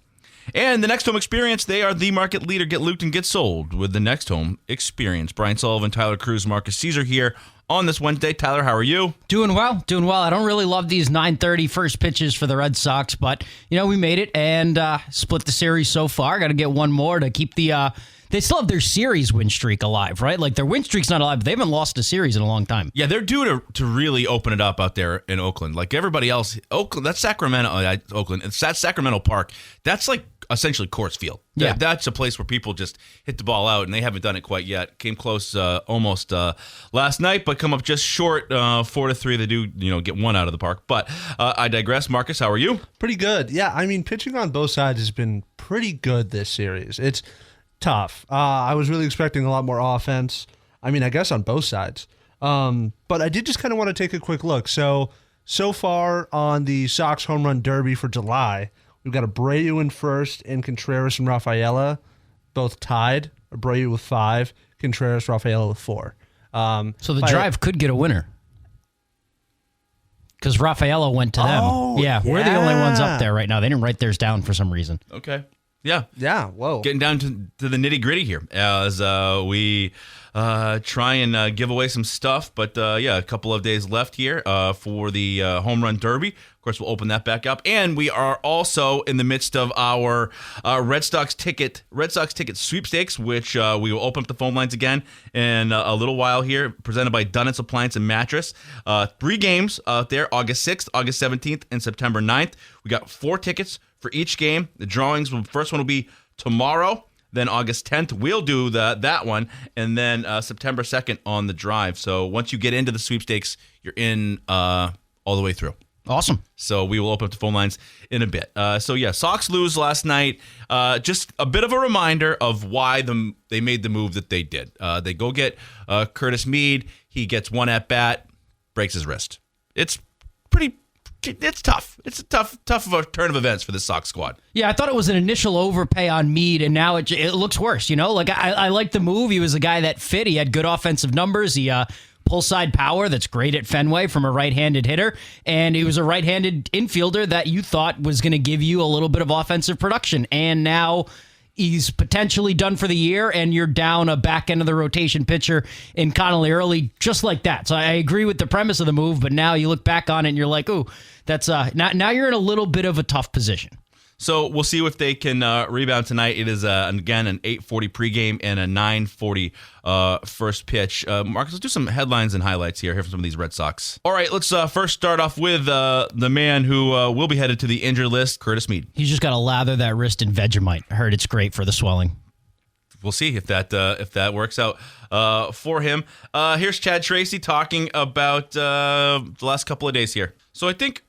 And the Next Home Experience, they are the market leader. Get looped and get sold with the Next Home Experience. Brian Sullivan, Tyler Krusz, Marqus Cesar here on this Wednesday. Tyler, how are you? Doing well. I don't really love these 9:30 first pitches for the Red Sox, but, we made it and split the series so far. Got to get one more to keep the... They still have their series win streak alive, right? Like, their win streak's not alive, but they haven't lost a series in a long time. Yeah, they're due to really open it up out there in Oakland. Like everybody else, Oakland, that's Sacramento, Oakland. It's that Sacramento Park. That's like essentially Coors Field. Yeah. That's a place where people just hit the ball out, and they haven't done it quite yet. Came close almost last night, but come up just short 4-3. They do, get one out of the park. But I digress. Marcus, how are you? Pretty good. Yeah, I mean, pitching on both sides has been pretty good this series. It's tough. I was really expecting a lot more offense. I mean, I guess on both sides. But I did just kind of want to take a quick look. So far on the Sox Home Run Derby for July, we've got Abreu in first and Contreras and Rafaela, both tied. Abreu with 5, Contreras, Rafaela with 4. So the drive could get a winner. Because Rafaela went to them. Oh, yeah, we're the only ones yeah. up there right now. They didn't write theirs down for some reason. Okay. Yeah. Yeah, whoa. Getting down to the nitty gritty here as we try and give away some stuff. But a couple of days left here for the Home Run Derby. Of course, we'll open that back up. And we are also in the midst of our Red Sox ticket sweepstakes, which we will open up the phone lines again in a little while here, presented by Dunnett's Appliance and Mattress. 3 games out there, August 6th, August 17th, and September 9th. We got 4 tickets for each game. The drawings, the first one will be tomorrow. Then August 10th, we'll do that one. And then September 2nd on the drive. So once you get into the sweepstakes, you're in all the way through. Awesome. So we will open up the phone lines in a bit. Sox lose last night. Just a bit of a reminder of why they made the move that they did. They go get Curtis Mead. He gets one at bat, breaks his wrist. It's tough. It's a tough of a turn of events for the Sox squad. Yeah, I thought it was an initial overpay on Mead, and now it looks worse. Like I like the move. He was a guy that fit. He had good offensive numbers. He pull side power that's great at Fenway from a right-handed hitter, and he was a right-handed infielder that you thought was going to give you a little bit of offensive production, and now he's potentially done for the year, and you're down a back end of the rotation pitcher in Connolly Early, just like that. So I agree with the premise of the move, but now you look back on it and you're like, ooh, that's now you're in a little bit of a tough position. So we'll see if they can rebound tonight. It is, again, an 8:40 pregame and a 9:40 first pitch. Marcus, let's do some headlines and highlights here from some of these Red Sox. All right, let's first start off with the man who will be headed to the injured list, Curtis Mead. He's just got to lather that wrist in Vegemite. I heard it's great for the swelling. We'll see if that works out for him. Here's Chad Tracy talking about the last couple of days here. So I think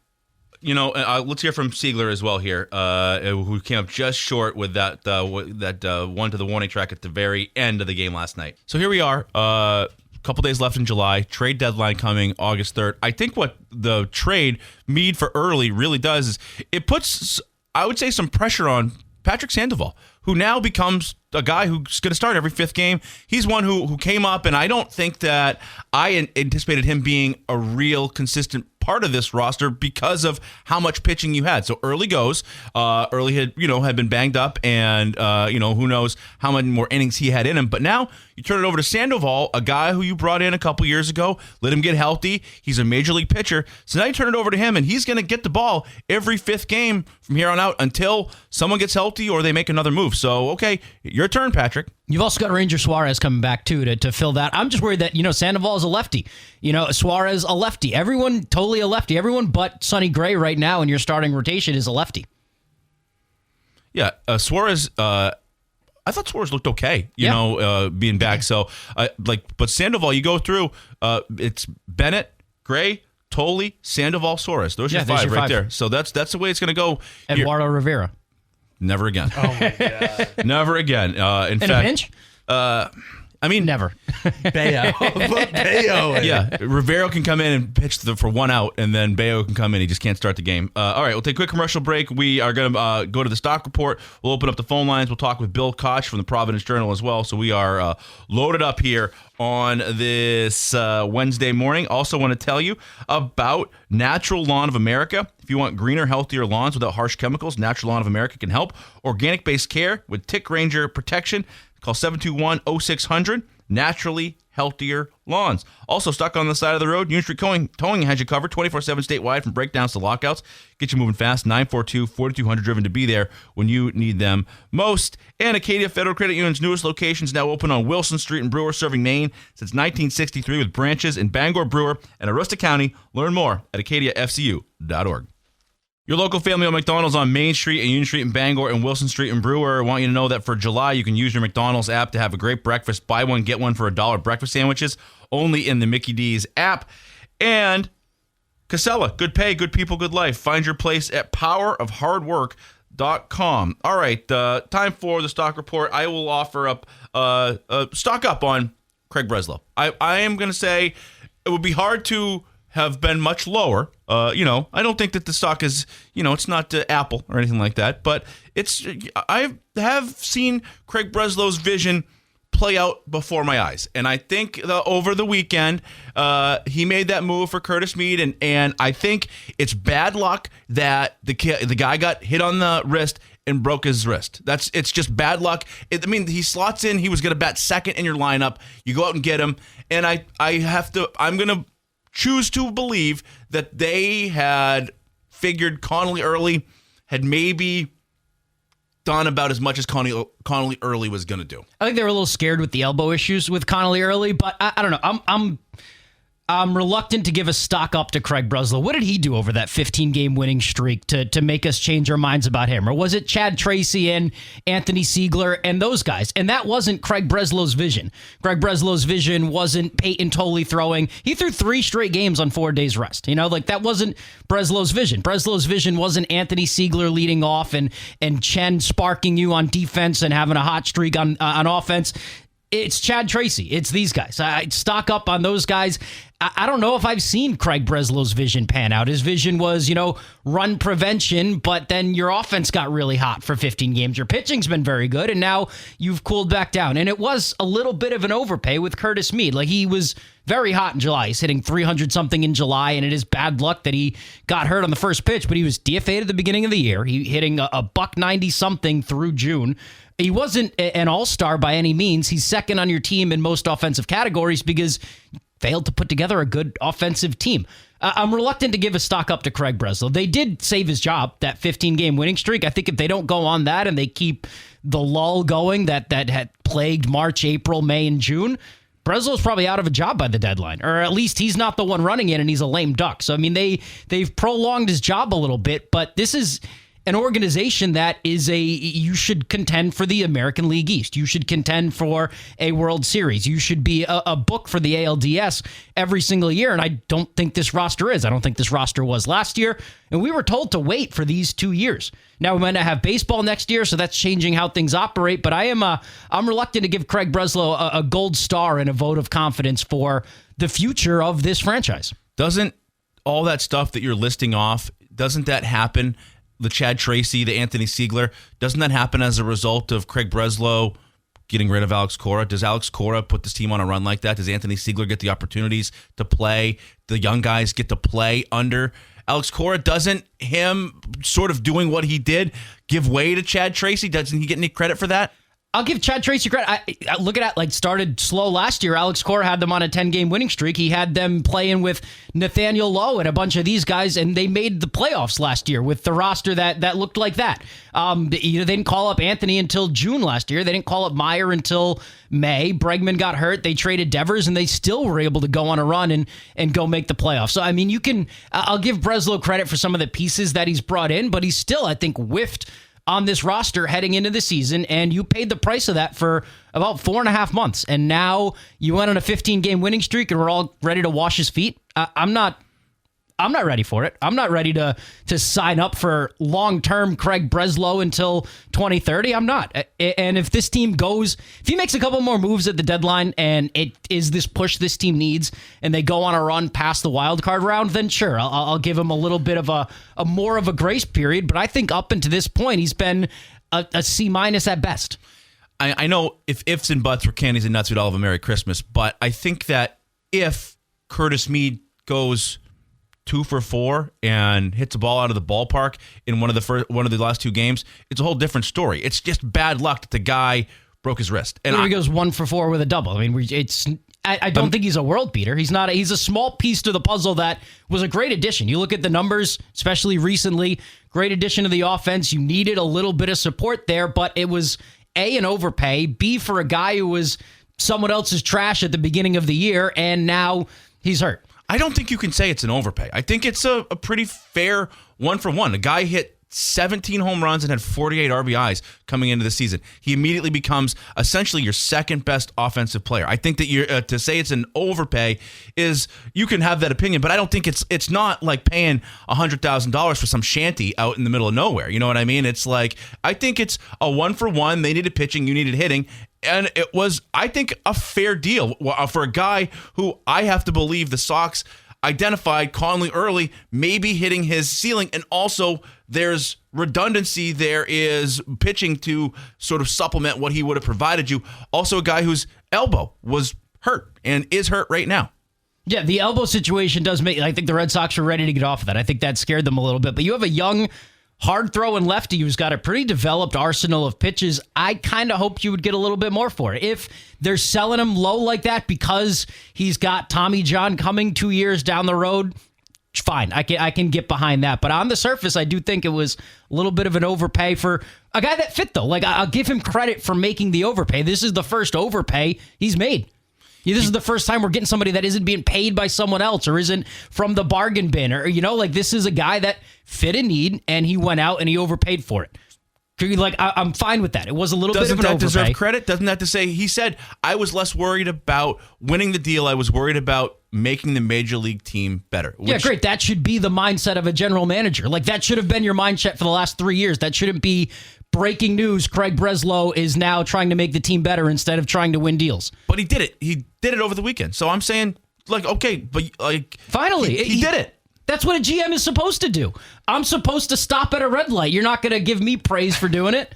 let's hear from Siegler as well here, who came up just short with that one to the warning track at the very end of the game last night. So here we are, a couple days left in July, trade deadline coming August 3rd. I think what the trade Mead for early really does is it puts, I would say, some pressure on Patrick Sandoval, who now becomes a guy who's going to start every fifth game. He's one who came up, and I don't think that I anticipated him being a real consistent part of this roster because of how much pitching you had. So early goes. Early had been banged up, and who knows how many more innings he had in him. But now you turn it over to Sandoval, a guy who you brought in a couple years ago, let him get healthy. He's a major league pitcher. So now you turn it over to him, and he's going to get the ball every fifth game from here on out until someone gets healthy or they make another move. So, okay, your turn, Patrick. You've also got Ranger Suarez coming back, too, to fill that. I'm just worried that, Sandoval is a lefty. Suarez, a lefty. Everyone totally a lefty. Everyone but Sonny Gray right now in your starting rotation is a lefty. Yeah, Suarez, I thought Suarez looked okay, being back. So, but Sandoval, you go through, it's Bennett, Gray, Tolley, Sandoval, Suarez. Those are your five right there. So that's the way it's going to go. Eduardo Rivera. Never again. Oh, my God. Never again. In fact, a pinch? Never. Bayo. Bayo. Yeah, Rivero can come in and pitch for one out, and then Bayo can come in. He just can't start the game. All right, we'll take a quick commercial break. We are going to go to the stock report. We'll open up the phone lines. We'll talk with Bill Koch from the Providence Journal as well. So we are loaded up here on this Wednesday morning. Also want to tell you about Natural Lawn of America. If you want greener, healthier lawns without harsh chemicals, Natural Lawn of America can help. Organic-based care with Tick Ranger protection. Call 721-0600. Naturally healthier lawns. Also stuck on the side of the road, Union Street Towing has you covered 24/7 statewide from breakdowns to lockouts. Get you moving fast. 942-4200 driven to be there when you need them most. And Acadia Federal Credit Union's newest location is now open on Wilson Street in Brewer, serving Maine since 1963 with branches in Bangor, Brewer, and Aroostook County. Learn more at acadiafcu.org. Your local family-owned McDonald's on Main Street and Union Street in Bangor and Wilson Street in Brewer. I want you to know that for July, you can use your McDonald's app to have a great breakfast. Buy one, get one for $1 breakfast sandwiches only in the Mickey D's app. And Casella, good pay, good people, good life. Find your place at powerofhardwork.com. All right, time for the stock report. I will offer up stock up on Craig Breslow. I am going to say it would be hard to have been much lower. I don't think that the stock is, it's not Apple or anything like that, but I have seen Craig Breslow's vision play out before my eyes. And I think over the weekend, he made that move for Curtis Mead, and I think it's bad luck that the guy got hit on the wrist and broke his wrist. It's just bad luck. He slots in. He was going to bat second in your lineup. You go out and get him, and I'm going to choose to believe that they had figured Connolly Early had maybe done about as much as Connolly Early was going to do. I think they were a little scared with the elbow issues with Connolly Early, but I don't know. I'm reluctant to give a stock up to Craig Breslow. What did he do over that 15-game winning streak to make us change our minds about him? Or was it Chad Tracy and Anthony Siegler and those guys? And that wasn't Craig Breslow's vision. Craig Breslow's vision wasn't Peyton Tolley throwing. He threw 3 straight games on 4 days rest. That wasn't Breslow's vision. Breslow's vision wasn't Anthony Siegler leading off and Chen sparking you on defense and having a hot streak on offense. It's Chad Tracy. It's these guys. I'd stock up on those guys. I don't know if I've seen Craig Breslow's vision pan out. His vision was, run prevention, but then your offense got really hot for 15 games. Your pitching's been very good, and now you've cooled back down. And it was a little bit of an overpay with Curtis Mead. He was very hot in July. He's hitting 300-something in July, and it is bad luck that he got hurt on the first pitch, but he was DFA'd at the beginning of the year. He hitting a $190-something through June. He wasn't an all-star by any means. He's second on your team in most offensive categories because you failed to put together a good offensive team. I'm reluctant to give a stock up to Craig Breslow. They did save his job, that 15-game winning streak. I think if they don't go on that and they keep the lull going that had plagued March, April, May, and June, Breslow's probably out of a job by the deadline, or at least he's not the one running it and he's a lame duck. So, they've prolonged his job a little bit, but this is an organization that is you should contend for the American League East. You should contend for a World Series. You should be a book for the ALDS every single year. And I don't think this roster is. I don't think this roster was last year. And we were told to wait for these 2 years. Now we might not have baseball next year, so that's changing how things operate. But I'm reluctant to give Craig Breslow a gold star and a vote of confidence for the future of this franchise. Doesn't all that stuff that you're listing off, doesn't that happen? The Chad Tracy, the Anthony Siegler, doesn't that happen as a result of Craig Breslow getting rid of Alex Cora? Does Alex Cora put this team on a run like that? Does Anthony Siegler get the opportunities to play? The young guys get to play under Alex Cora? Doesn't him sort of doing what he did give way to Chad Tracy? Doesn't he get any credit for that? I'll give Chad Tracy credit. I look at it, started slow last year. Alex Cora had them on a 10-game winning streak. He had them playing with Nathaniel Lowe and a bunch of these guys, and they made the playoffs last year with the roster that looked like that. They didn't call up Anthony until June last year. They didn't call up Meyer until May. Bregman got hurt. They traded Devers, and they still were able to go on a run and go make the playoffs. So, I'll give Breslow credit for some of the pieces that he's brought in, but he's still, I think, whiffed on this roster heading into the season, and you paid the price of that for about 4.5 months. And now you went on a 15-game winning streak, and we're all ready to wash his feet. I'm not ready for it. I'm not ready to sign up for long-term Craig Breslow until 2030. I'm not. And if this team if he makes a couple more moves at the deadline and it is this push this team needs and they go on a run past the wild card round, then sure, I'll give him a little bit of a more of a grace period. But I think up until this point, he's been a C- at best. I know if ifs and buts were candies and nuts, we'd all have a Merry Christmas. But I think that if Curtis Mead goes 2 for 4 and hits a ball out of the ballpark in one of the last 2 games, it's a whole different story. It's just bad luck that the guy broke his wrist. And he goes 1 for 4 with a double. I don't think he's a world beater. He's not. He's a small piece to the puzzle that was a great addition. You look at the numbers, especially recently, great addition to the offense. You needed a little bit of support there, but it was A, an overpay, B, for a guy who was someone else's trash at the beginning of the year, and now he's hurt. I don't think you can say it's an overpay. I think it's a pretty fair 1-for-1. A guy hit 17 home runs and had 48 RBIs coming into the season. He immediately becomes essentially your second best offensive player. I think that to say it's an overpay is, you can have that opinion, but I don't think it's not like paying $100,000 for some shanty out in the middle of nowhere. You know what I mean? It's like, I think it's a 1-for-1. They needed pitching, you needed hitting. And it was, I think, a fair deal for a guy who I have to believe the Sox identified Conley early, maybe hitting his ceiling. And also, there's redundancy. There is pitching to sort of supplement what he would have provided you. Also, a guy whose elbow was hurt and is hurt right now. Yeah, the elbow situation does make, I think the Red Sox are ready to get off of that. I think that scared them a little bit. But you have a young, hard-throwing lefty who's got a pretty developed arsenal of pitches. I kind of hoped you would get a little bit more for it. If they're selling him low like that because he's got Tommy John coming 2 years down the road, fine. I can get behind that. But on the surface, I do think it was a little bit of an overpay for a guy that fit, though. Like, I'll give him credit for making the overpay. This is the first overpay he's made. Yeah, this is the first time we're getting somebody that isn't being paid by someone else or isn't from the bargain bin. Or, this is a guy that fit a need, and he went out and he overpaid for it. Like, I'm fine with that. It was a little bit of an overpay. Doesn't that deserve credit? Doesn't that to say, he said, I was less worried about winning the deal. I was worried about making the major league team better. Yeah, great. That should be the mindset of a general manager. Like, that should have been your mindset for the last 3 years. That shouldn't be breaking news. Craig Breslow is now trying to make the team better instead of trying to win deals. But he did it. He did it over the weekend. So I'm saying, like, okay, but like, finally, he did it. That's what a GM is supposed to do. I'm supposed to stop at a red light. You're not going to give me praise for doing it.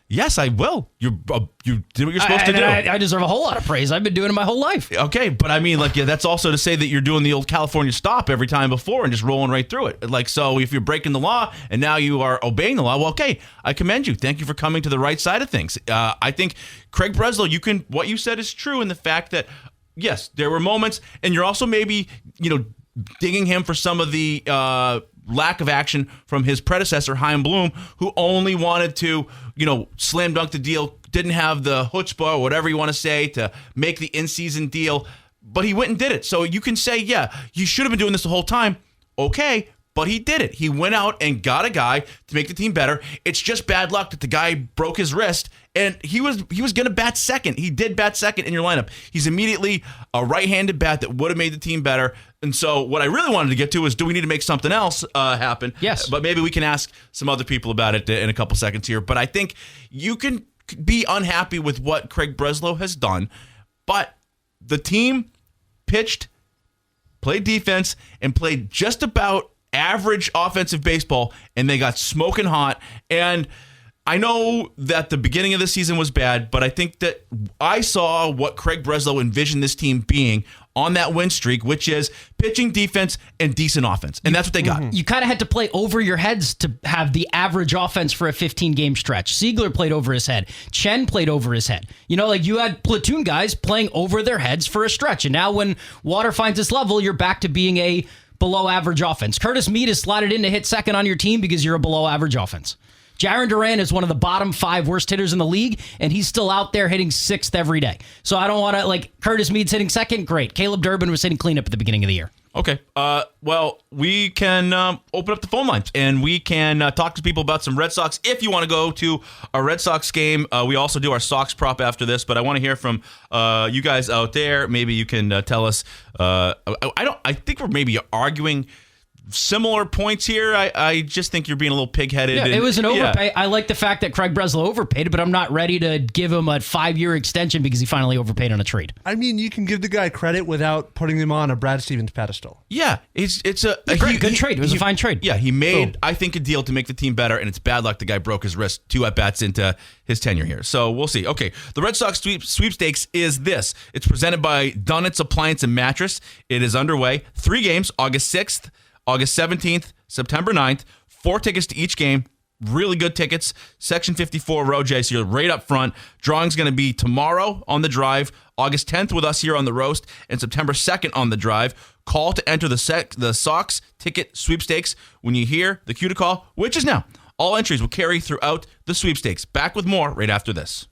Yes, I will. You did what you're supposed to do. I deserve a whole lot of praise. I've been doing it my whole life. Okay, but I mean, like, yeah, that's also to say that you're doing the old California stop every time before and just rolling right through it. Like, so if you're breaking the law and now you are obeying the law, well, okay, I commend you. Thank you for coming to the right side of things. I think Craig Breslow, what you said is true in the fact that, yes, there were moments, and you're also maybe, digging him for some of the lack of action from his predecessor, Chaim Bloom, who only wanted to, slam dunk the deal, didn't have the chutzpah or whatever you want to say to make the in-season deal, but he went and did it. So you can say, yeah, you should have been doing this the whole time. Okay, but he did it. He went out and got a guy to make the team better. It's just bad luck that the guy broke his wrist, and he was going to bat second. He did bat second in your lineup. He's immediately a right-handed bat that would have made the team better. And so what I really wanted to get to is, do we need to make something else happen? Yes. But maybe we can ask some other people about it in a couple seconds here. But I think you can be unhappy with what Craig Breslow has done, but the team pitched, played defense, and played just about average offensive baseball, and they got smoking hot. And I know that the beginning of the season was bad, but I think that I saw what Craig Breslow envisioned this team being on that win streak, which is pitching, defense, and decent offense. And that's what they got. You kind of had to play over your heads to have the average offense for a 15-game stretch. Siegler played over his head. Chen played over his head. You had platoon guys playing over their heads for a stretch. And now when water finds its level, you're back to being a below-average offense. Curtis Mead is slotted in to hit second on your team because you're a below-average offense. Jaron Duran is one of the bottom 5 worst hitters in the league, and he's still out there hitting 6th every day. So I don't want to, Curtis Mead's hitting second, great. Caleb Durbin was hitting cleanup at the beginning of the year. Okay. Well, we can open up the phone lines, and we can talk to people about some Red Sox. If you want to go to a Red Sox game, we also do our Sox prop after this, but I want to hear from you guys out there. Maybe you can tell us. I think we're maybe arguing similar points here. I just think you're being a little pig-headed. Yeah, it was an overpay. Yeah. I like the fact that Craig Breslow overpaid, but I'm not ready to give him a 5-year extension because he finally overpaid on a trade. I mean, you can give the guy credit without putting him on a Brad Stevens pedestal. Yeah, it's a good trade. It was a fine trade. Yeah, he made, I think, a deal to make the team better, and it's bad luck the guy broke his wrist 2 at-bats into his tenure here. So we'll see. Okay, the Red Sox sweepstakes is this. It's presented by Dunnett's Appliance and Mattress. It is underway. 3 games, August 6th, August 17th, September 9th, 4 tickets to each game. Really good tickets. Section 54, row J, so you're right up front. Drawing's going to be tomorrow on the drive, August 10th with us here on the roast, and September 2nd on the drive. Call to enter the Sox ticket sweepstakes. When you hear the cue to call, which is now, all entries will carry throughout the sweepstakes. Back with more right after this.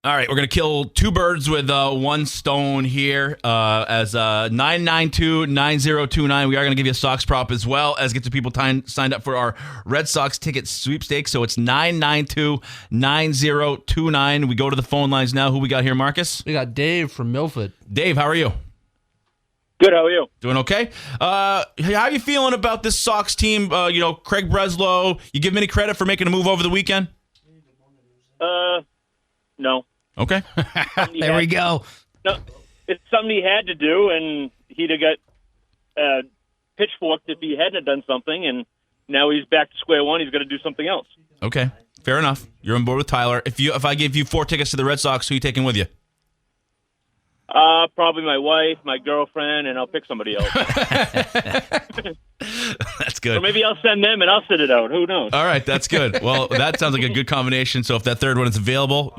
All right, we're going to kill 2 birds with 1 stone here as 992-9029. We are going to give you a Sox prop as well as get some people signed up for our Red Sox ticket sweepstakes. So it's 992-9029. We go to the phone lines now. Who we got here, Marcus? We got Dave from Milford. Dave, how are you? Good, how are you? Doing okay? How are you feeling about this Sox team? Craig Breslow, you give him any credit for making a move over the weekend? No. Okay. There we go. No, it's something he had to do, and he'd have got pitchforked if he hadn't done something, and now he's back to square one. He's got to do something else. Okay, fair enough. You're on board with Tyler. If I give you 4 tickets to the Red Sox, who are you taking with you? Probably my wife, my girlfriend, and I'll pick somebody else. That's good. Or maybe I'll send them and I'll sit it out. Who knows? All right, that's good. Well, that sounds like a good combination. So if that third one is available,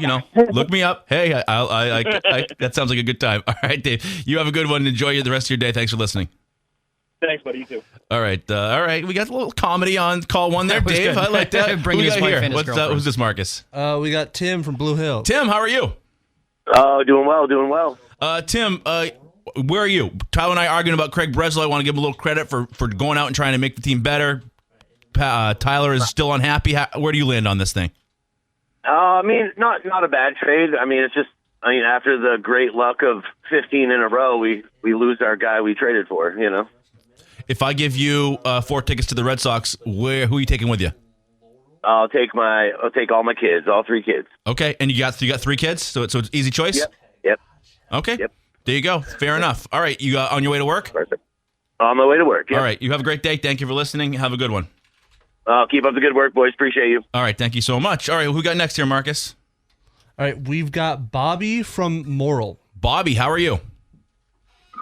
look me up. Hey, that sounds like a good time. All right, Dave, you have a good one. Enjoy the rest of your day. Thanks for listening. Thanks, buddy. You too. All right. We got a little comedy on call 1 there, Dave. Good. I like that. Bringing his wife and his girlfriend. Who's this, Marcus? We got Tim from Blue Hill. Tim, how are you? Oh, doing well. Tim, where are you? Tyler and I are arguing about Craig Breslow. I want to give him a little credit for going out and trying to make the team better. Tyler is still unhappy. Where do you land on this thing? I mean, not a bad trade. I mean, it's just, after the great luck of 15 in a row, we lose our guy we traded for, If I give you 4 tickets to the Red Sox, who are you taking with you? I'll take all my kids, all 3 kids. Okay, and you got 3 kids, so it's easy choice? Yep. Okay. Yep. There you go. Fair enough. All right, you on your way to work? Perfect. On my way to work, yeah. All right, you have a great day. Thank you for listening. Have a good one. Keep up the good work, boys. Appreciate you. All right, thank you so much. All right, who got next here, Marcus? All right, we've got Bobby from Morrill. Bobby, how are you?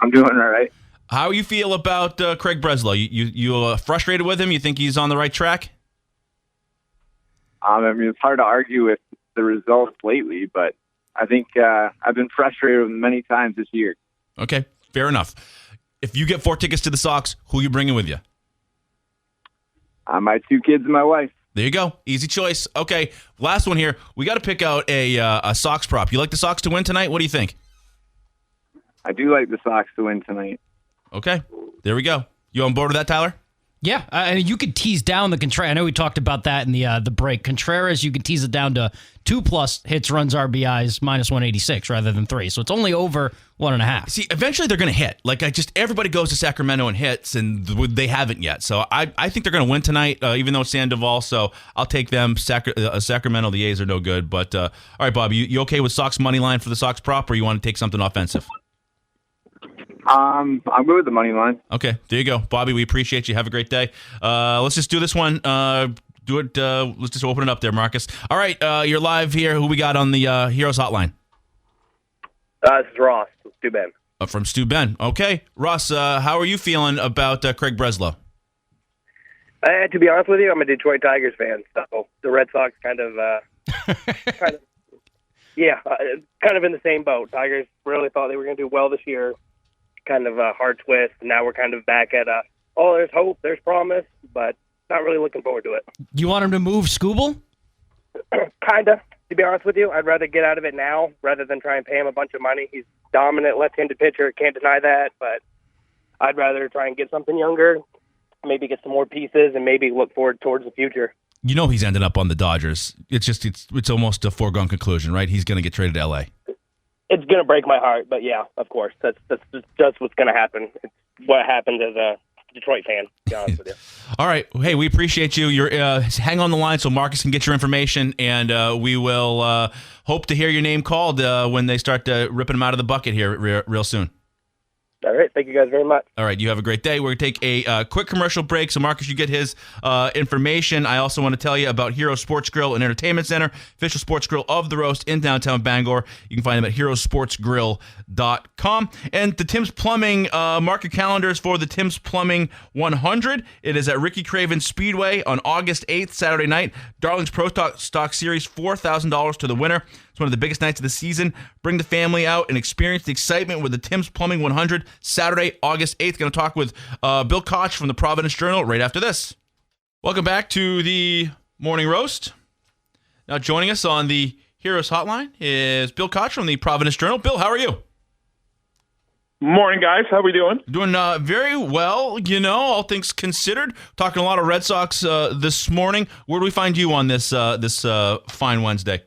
I'm doing all right. How you feel about Craig Breslow? You frustrated with him? You think he's on the right track? It's hard to argue with the results lately, but I think I've been frustrated with him many times this year. Okay, fair enough. If you get 4 tickets to the Sox, who are you bringing with you? My 2 kids and my wife. There you go. Easy choice. Okay, last one here. We got to pick out a Sox prop. You like the Sox to win tonight? What do you think? I do like the Sox to win tonight. Okay, there we go. You on board with that, Tyler? Yeah, I mean, you could tease down the Contreras. I know we talked about that in the break. Contreras, you could tease it down to 2+ hits, runs, RBIs, -186 rather than 3. So it's only over 1.5. See, eventually they're going to hit. Everybody goes to Sacramento and hits, and they haven't yet. So I think they're going to win tonight, even though it's Sandoval. So I'll take them. Sacramento, the A's are no good. But all right, Bob, you okay with Sox money line for the Sox prop, or you want to take something offensive? I'm good with the money line. Okay, there you go. Bobby, we appreciate you. Have a great day. Let's just do this one. Let's just open it up there, Marcus. All right, you're live here. Who we got on the Heroes Hotline? This is Ross from Stu Ben. From Stu Ben. Okay. Ross, how are you feeling about Craig Breslow? To be honest with you, I'm a Detroit Tigers fan, so the Red Sox kind of in the same boat. Tigers really thought they were going to do well this year. Kind of a hard twist. And now we're kind of back at there's hope, there's promise, but not really looking forward to it. You want him to move Scooble? Kind of. To be honest with you, I'd rather get out of it now rather than try and pay him a bunch of money. He's dominant left-handed pitcher, can't deny that, but I'd rather try and get something younger, maybe get some more pieces, and maybe look forward towards the future. You know he's ended up on the Dodgers. It's almost a foregone conclusion, right? He's going to get traded to L.A. It's going to break my heart, but yeah, of course. That's just what's going to happen. It's what happened as a Detroit fan, to be honest with you. All right. Hey, we appreciate you. You're hang on the line so Marcus can get your information, and we will hope to hear your name called when they start ripping him out of the bucket here real soon. All right. Thank you guys very much. All right. You have a great day. We're going to take a quick commercial break. So, Marcus, you get his information. I also want to tell you about Hero Sports Grill and Entertainment Center, official sports grill of the Roast in downtown Bangor. You can find them at herosportsgrill.com. And the Tim's Plumbing, mark your calendars for the Tim's Plumbing 100. It is at Ricky Craven Speedway on August 8th, Saturday night. Darling's Pro Stock Series, $4,000 to the winner. It's one of the biggest nights of the season. Bring the family out and experience the excitement with the Tim's Plumbing 100, Saturday, August 8th. Going to talk with Bill Koch from the Providence Journal right after this. Welcome back to the Morning Roast. Now joining us on the Heroes Hotline is Bill Koch from the Providence Journal. Bill, how are you? Morning, guys. How we doing? Doing very well, all things considered. Talking a lot of Red Sox this morning. Where do we find you on this fine Wednesday?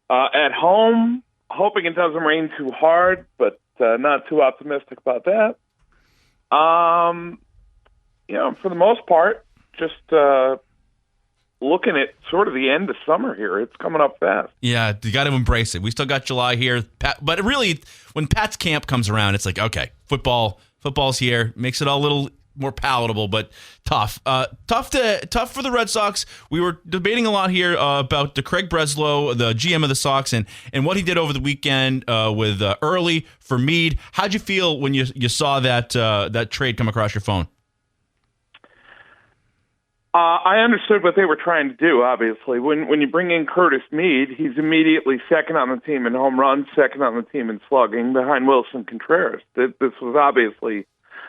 At home, hoping it doesn't rain too hard, but not too optimistic about that. For the most part, just looking at sort of the end of summer here. It's coming up fast. Yeah, you got to embrace it. We still got July here, but really, when Pat's camp comes around, it's like, okay, football's here. Makes it all a little more palatable, but tough. Tough for the Red Sox. We were debating a lot here about the Craig Breslow, the GM of the Sox, and what he did over the weekend with Early for Meade. How'd you feel when you saw that trade come across your phone? I understood what they were trying to do, obviously. When you bring in Curtis Meade, he's immediately second on the team in home runs, second on the team in slugging, behind Wilson Contreras. This was obviously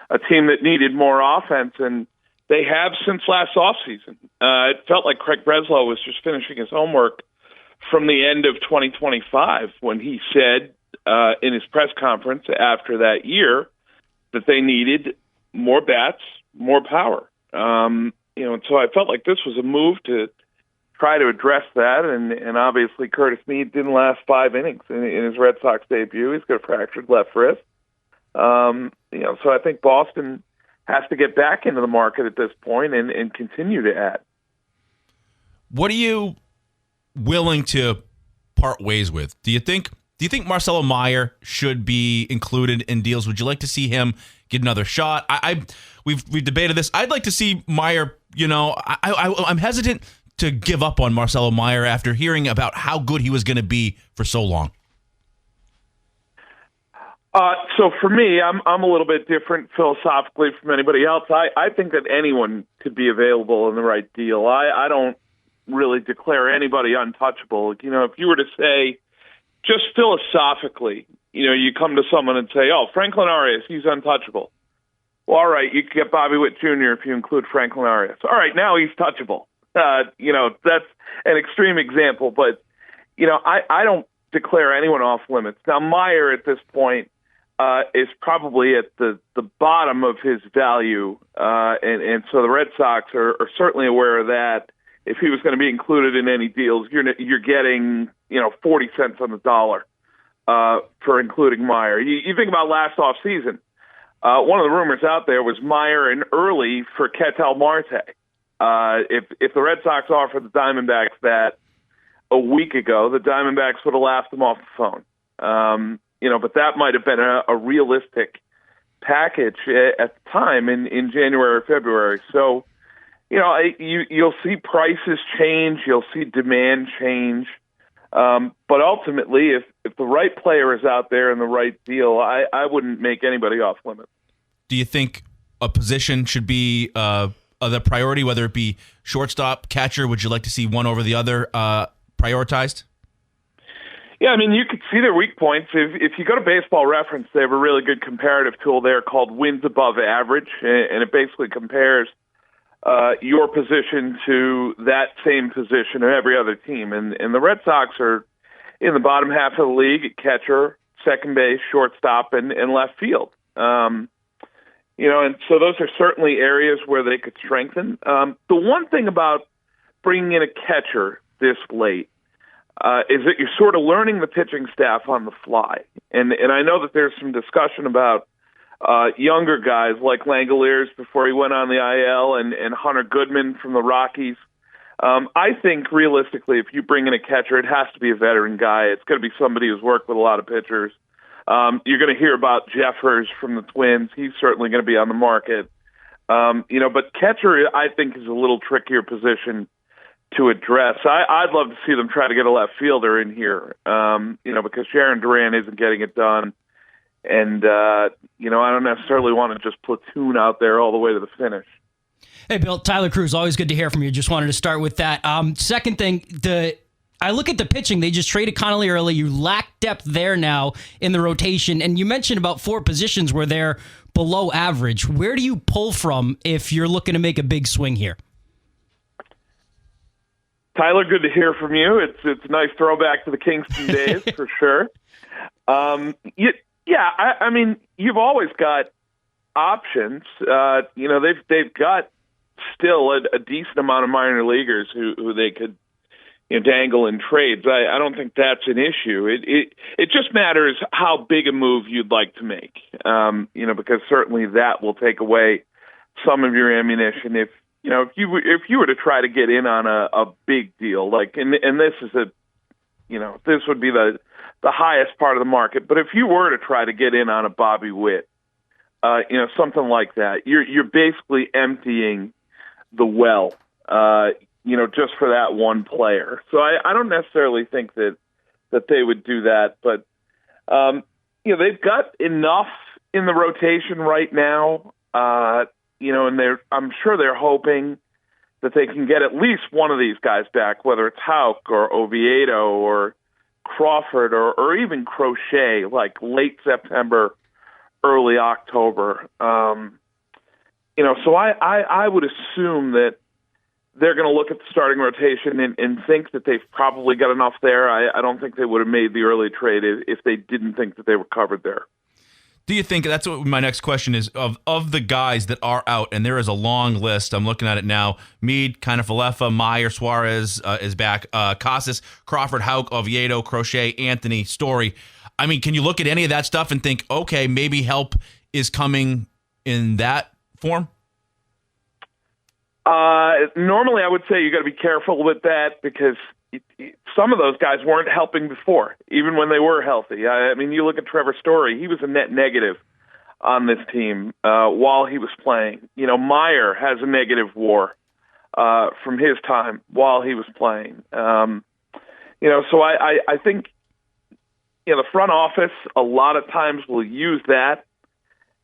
a team that needed more offense, and they have since last offseason. It felt like Craig Breslow was just finishing his homework from the end of 2025 when he said in his press conference after that year that they needed more bats, more power. And so I felt like this was a move to try to address that, and obviously Curtis Meade didn't last 5 innings in his Red Sox debut. He's got a fractured left wrist. So I think Boston has to get back into the market at this point and continue to add. What are you willing to part ways with? Do you think Marcelo Meyer should be included in deals? Would you like to see him get another shot? We've debated this. I'd like to see Meyer. I'm hesitant to give up on Marcelo Meyer after hearing about how good he was going to be for so long. So for me, I'm a little bit different philosophically from anybody else. I think that anyone could be available in the right deal. I don't really declare anybody untouchable. If you were to say, just philosophically, you come to someone and say, oh, Franklin Arias, he's untouchable. Well, all right, you could get Bobby Witt Jr. if you include Franklin Arias. All right, now he's touchable. That's an extreme example, but, I don't declare anyone off limits. Now, Meyer at this point, is probably at the bottom of his value, and so the Red Sox are certainly aware of that. If he was going to be included in any deals, you're getting 40 cents on the dollar for including Meyer. You think about last offseason, one of the rumors out there was Meyer and Early for Ketel Marte. If the Red Sox offered the Diamondbacks that a week ago, the Diamondbacks would have laughed them off the phone. But that might have been a realistic package at the time in January or February. So, you'll see prices change, you'll see demand change. But ultimately, if the right player is out there in the right deal, I wouldn't make anybody off limits. Do you think a position should be the priority, whether it be shortstop, catcher? Would you like to see one over the other prioritized? Yeah, I mean, you could see their weak points. If you go to Baseball Reference, they have a really good comparative tool there called wins above average, and it basically compares your position to that same position of every other team. And the Red Sox are in the bottom half of the league at catcher, second base, shortstop, and left field. And so those are certainly areas where they could strengthen. The one thing about bringing in a catcher this late is that you're sort of learning the pitching staff on the fly. And I know that there's some discussion about younger guys like Langoliers before he went on the IL and Hunter Goodman from the Rockies. I think realistically, if you bring in a catcher, it has to be a veteran guy. It's going to be somebody who's worked with a lot of pitchers. You're going to hear about Jeff Hirsch from the Twins. He's certainly going to be on the market. But catcher, I think, is a little trickier position to address. I'd love to see them try to get a left fielder in here, because Sharon Duran isn't getting it done. And, I don't necessarily want to just platoon out there all the way to the finish. Hey, Bill, Tyler Krusz, always good to hear from you. Just wanted to start with that. Second thing, I look at the pitching. They just traded Connolly early. You lack depth there now in the rotation. And you mentioned about 4 positions where they're below average. Where do you pull from if you're looking to make a big swing here? Tyler, good to hear from you. It's a nice throwback to the Kingston days for sure. I mean, you've always got options. They've got still a decent amount of minor leaguers who they could dangle in trades. I don't think that's an issue. It just matters how big a move you'd like to make. Because certainly that will take away some of your ammunition if you were to try to get in on a big deal, and this is this would be the highest part of the market. But if you were to try to get in on a Bobby Witt, something like that, you're basically emptying the well, just for that one player. So I don't necessarily think that they would do that, but they've got enough in the rotation right now. And I'm sure they're hoping that they can get at least one of these guys back, whether it's Hoak or Oviedo or Crawford or even Crochet, like late September, early October. So I would assume that they're going to look at the starting rotation and think that they've probably got enough there. I don't think they would have made the early trade if they didn't think that they were covered there. Do you think, that's what my next question is, of the guys that are out, and there is a long list, I'm looking at it now, Meade, Kiner-Falefa, Meyer, Suarez is back, Casas, Crawford, Houk, Oviedo, Crochet, Anthony, Story. I mean, can you look at any of that stuff and think, okay, maybe help is coming in that form? Normally I would say you got to be careful with that because some of those guys weren't helping before, even when they were healthy. I mean, you look at Trevor Story; he was a net negative on this team while he was playing. Meyer has a negative WAR from his time while he was playing. So I think the front office a lot of times will use that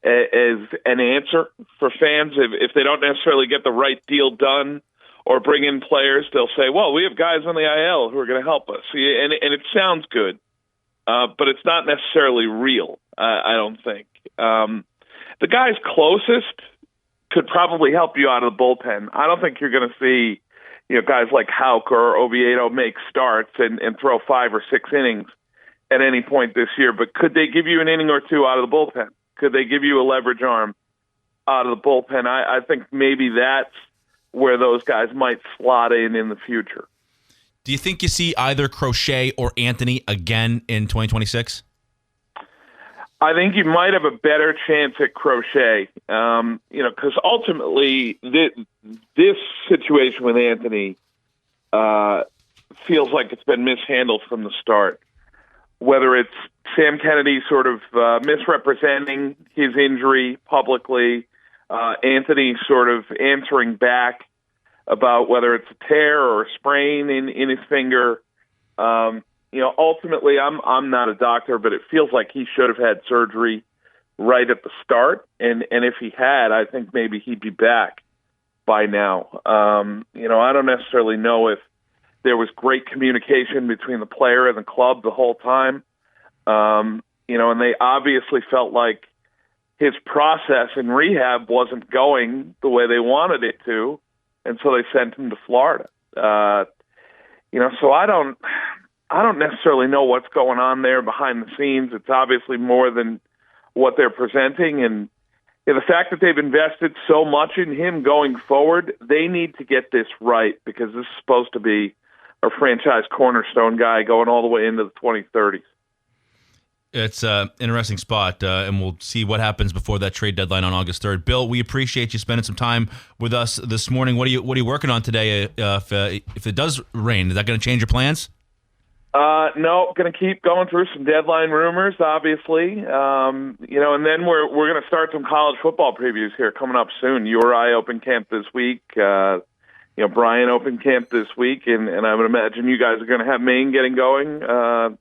as an answer for fans if they don't necessarily get the right deal done or bring in players. They'll say, well, we have guys on the IL who are going to help us. And it sounds good, but it's not necessarily real, I don't think. The guys closest could probably help you out of the bullpen. I don't think you're going to see guys like Houk or Oviedo make starts and throw 5 or 6 innings at any point this year, but could they give you an inning or two out of the bullpen? Could they give you a leverage arm out of the bullpen? I think maybe that's where those guys might slot in the future. Do you think you see either Crochet or Anthony again in 2026? I think you might have a better chance at Crochet, because ultimately this situation with Anthony feels like it's been mishandled from the start. Whether it's Sam Kennedy sort of misrepresenting his injury publicly, Anthony sort of answering back about whether it's a tear or a sprain in his finger. Ultimately, I'm not a doctor, but it feels like he should have had surgery right at the start. And if he had, I think maybe he'd be back by now. I don't necessarily know if there was great communication between the player and the club the whole time. And they obviously felt like his process in rehab wasn't going the way they wanted it to. And so they sent him to Florida. So I don't necessarily know what's going on there behind the scenes. It's obviously more than what they're presenting. And the fact that they've invested so much in him going forward, they need to get this right, because this is supposed to be a franchise cornerstone guy going all the way into the 2030s. It's an interesting spot, and we'll see what happens before that trade deadline on August 3rd. Bill, we appreciate you spending some time with us this morning. What are you working on today? If it does rain, is that going to change your plans? No, going to keep going through some deadline rumors, obviously. And then we're going to start some college football previews here coming up soon. URI open camp this week. Brian open camp this week, and I would imagine you guys are going to have Maine getting going.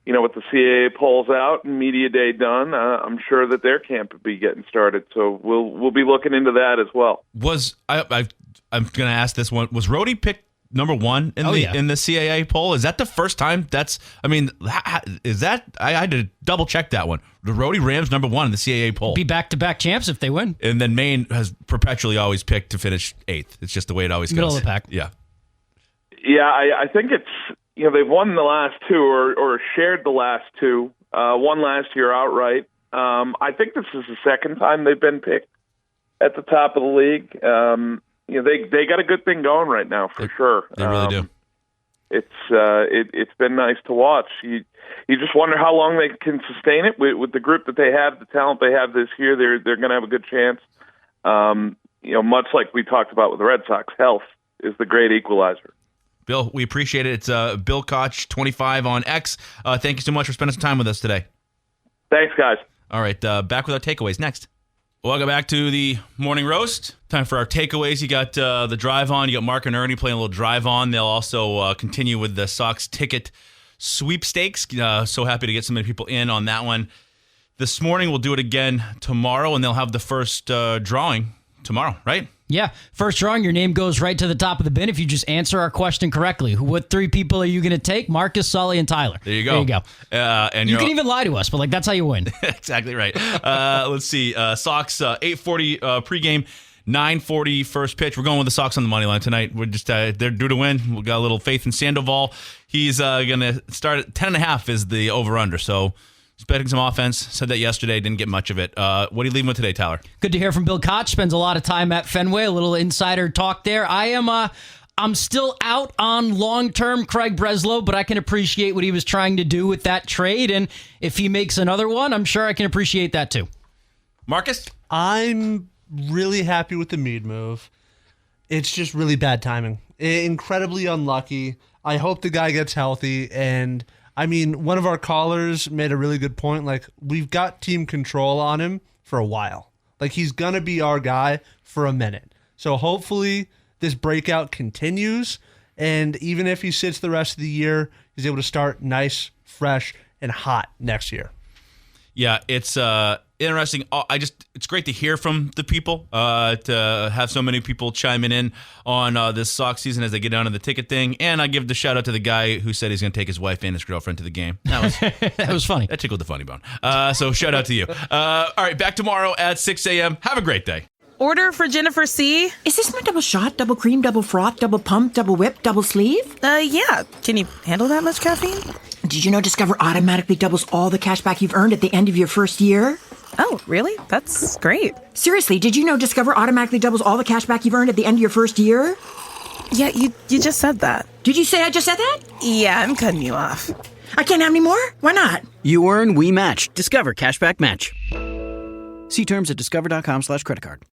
With the CAA polls out and media day done, I'm sure that their camp would be getting started. So we'll be looking into that as well. I'm going to ask this one. Was Rhodey picked number one in the CAA poll? Is that the first time? Is that? I had to double check that one. The Rhodey Rams number one in the CAA poll. Be back-to-back champs if they win. And then Maine has perpetually always picked to finish 8th. It's just the way it always goes. Middle of the pack. Yeah. Yeah, I think it's, they've won the last two or shared the last two. One last year outright. I think this is the second time they've been picked at the top of the league. They got a good thing going right now for sure. They really do. It's been nice to watch. You just wonder how long they can sustain it with the group that they have, the talent they have this year. They're going to have a good chance. Much like we talked about with the Red Sox, health is the great equalizer. Bill, we appreciate it. It's Bill Koch, 25 on X. Thank you so much for spending some time with us today. Thanks, guys. All right, back with our takeaways next. Welcome back to the Morning Roast. Time for our takeaways. You got the drive on. You got Mark and Ernie playing a little drive on. They'll also continue with the Sox ticket sweepstakes. So happy to get so many people in on that one. This morning, we'll do it again tomorrow, and they'll have the first drawing tomorrow, right? Yeah. First drawing, your name goes right to the top of the bin if you just answer our question correctly. What 3 people are you going to take? Marcus, Sully, and Tyler. There you go. And you can even lie to us, but that's how you win. Exactly right. Let's see. Sox 8:40 pregame, 9:40 first pitch. We're going with the Sox on the money line tonight. We're just they're due to win. We got a little faith in Sandoval. He's going to start at 10.5 is the over/under. So expecting some offense. Said that yesterday. Didn't get much of it. What are you leaving with today, Tyler? Good to hear from Bill Koch. Spends a lot of time at Fenway. A little insider talk there. I'm still out on long-term Craig Breslow, but I can appreciate what he was trying to do with that trade. And if he makes another one, I'm sure I can appreciate that too. Marcus? I'm really happy with the Meade move. It's just really bad timing. Incredibly unlucky. I hope the guy gets healthy. And one of our callers made a really good point. We've got team control on him for a while. He's going to be our guy for a minute. So hopefully this breakout continues. And even if he sits the rest of the year, he's able to start nice, fresh, and hot next year. Yeah, it's interesting. It's great to hear from the people, to have so many people chiming in on this Sox season as they get down to the ticket thing. And I give the shout out to the guy who said he's going to take his wife and his girlfriend to the game. That was funny. That tickled the funny bone. So shout out to you. All right, back tomorrow at 6 a.m. Have a great day. Order for Jennifer C. Is this my double shot, double cream, double froth, double pump, double whip, double sleeve? Yeah. Can you handle that much caffeine? Did you know Discover automatically doubles all the cash back you've earned at the end of your first year? Oh, really? That's great. Seriously, did you know Discover automatically doubles all the cash back you've earned at the end of your first year? Yeah, you just said that. Did you say I just said that? Yeah, I'm cutting you off. I can't have any more? Why not? You earn, we match. Discover Cashback Match. See terms at discover.com/creditcard.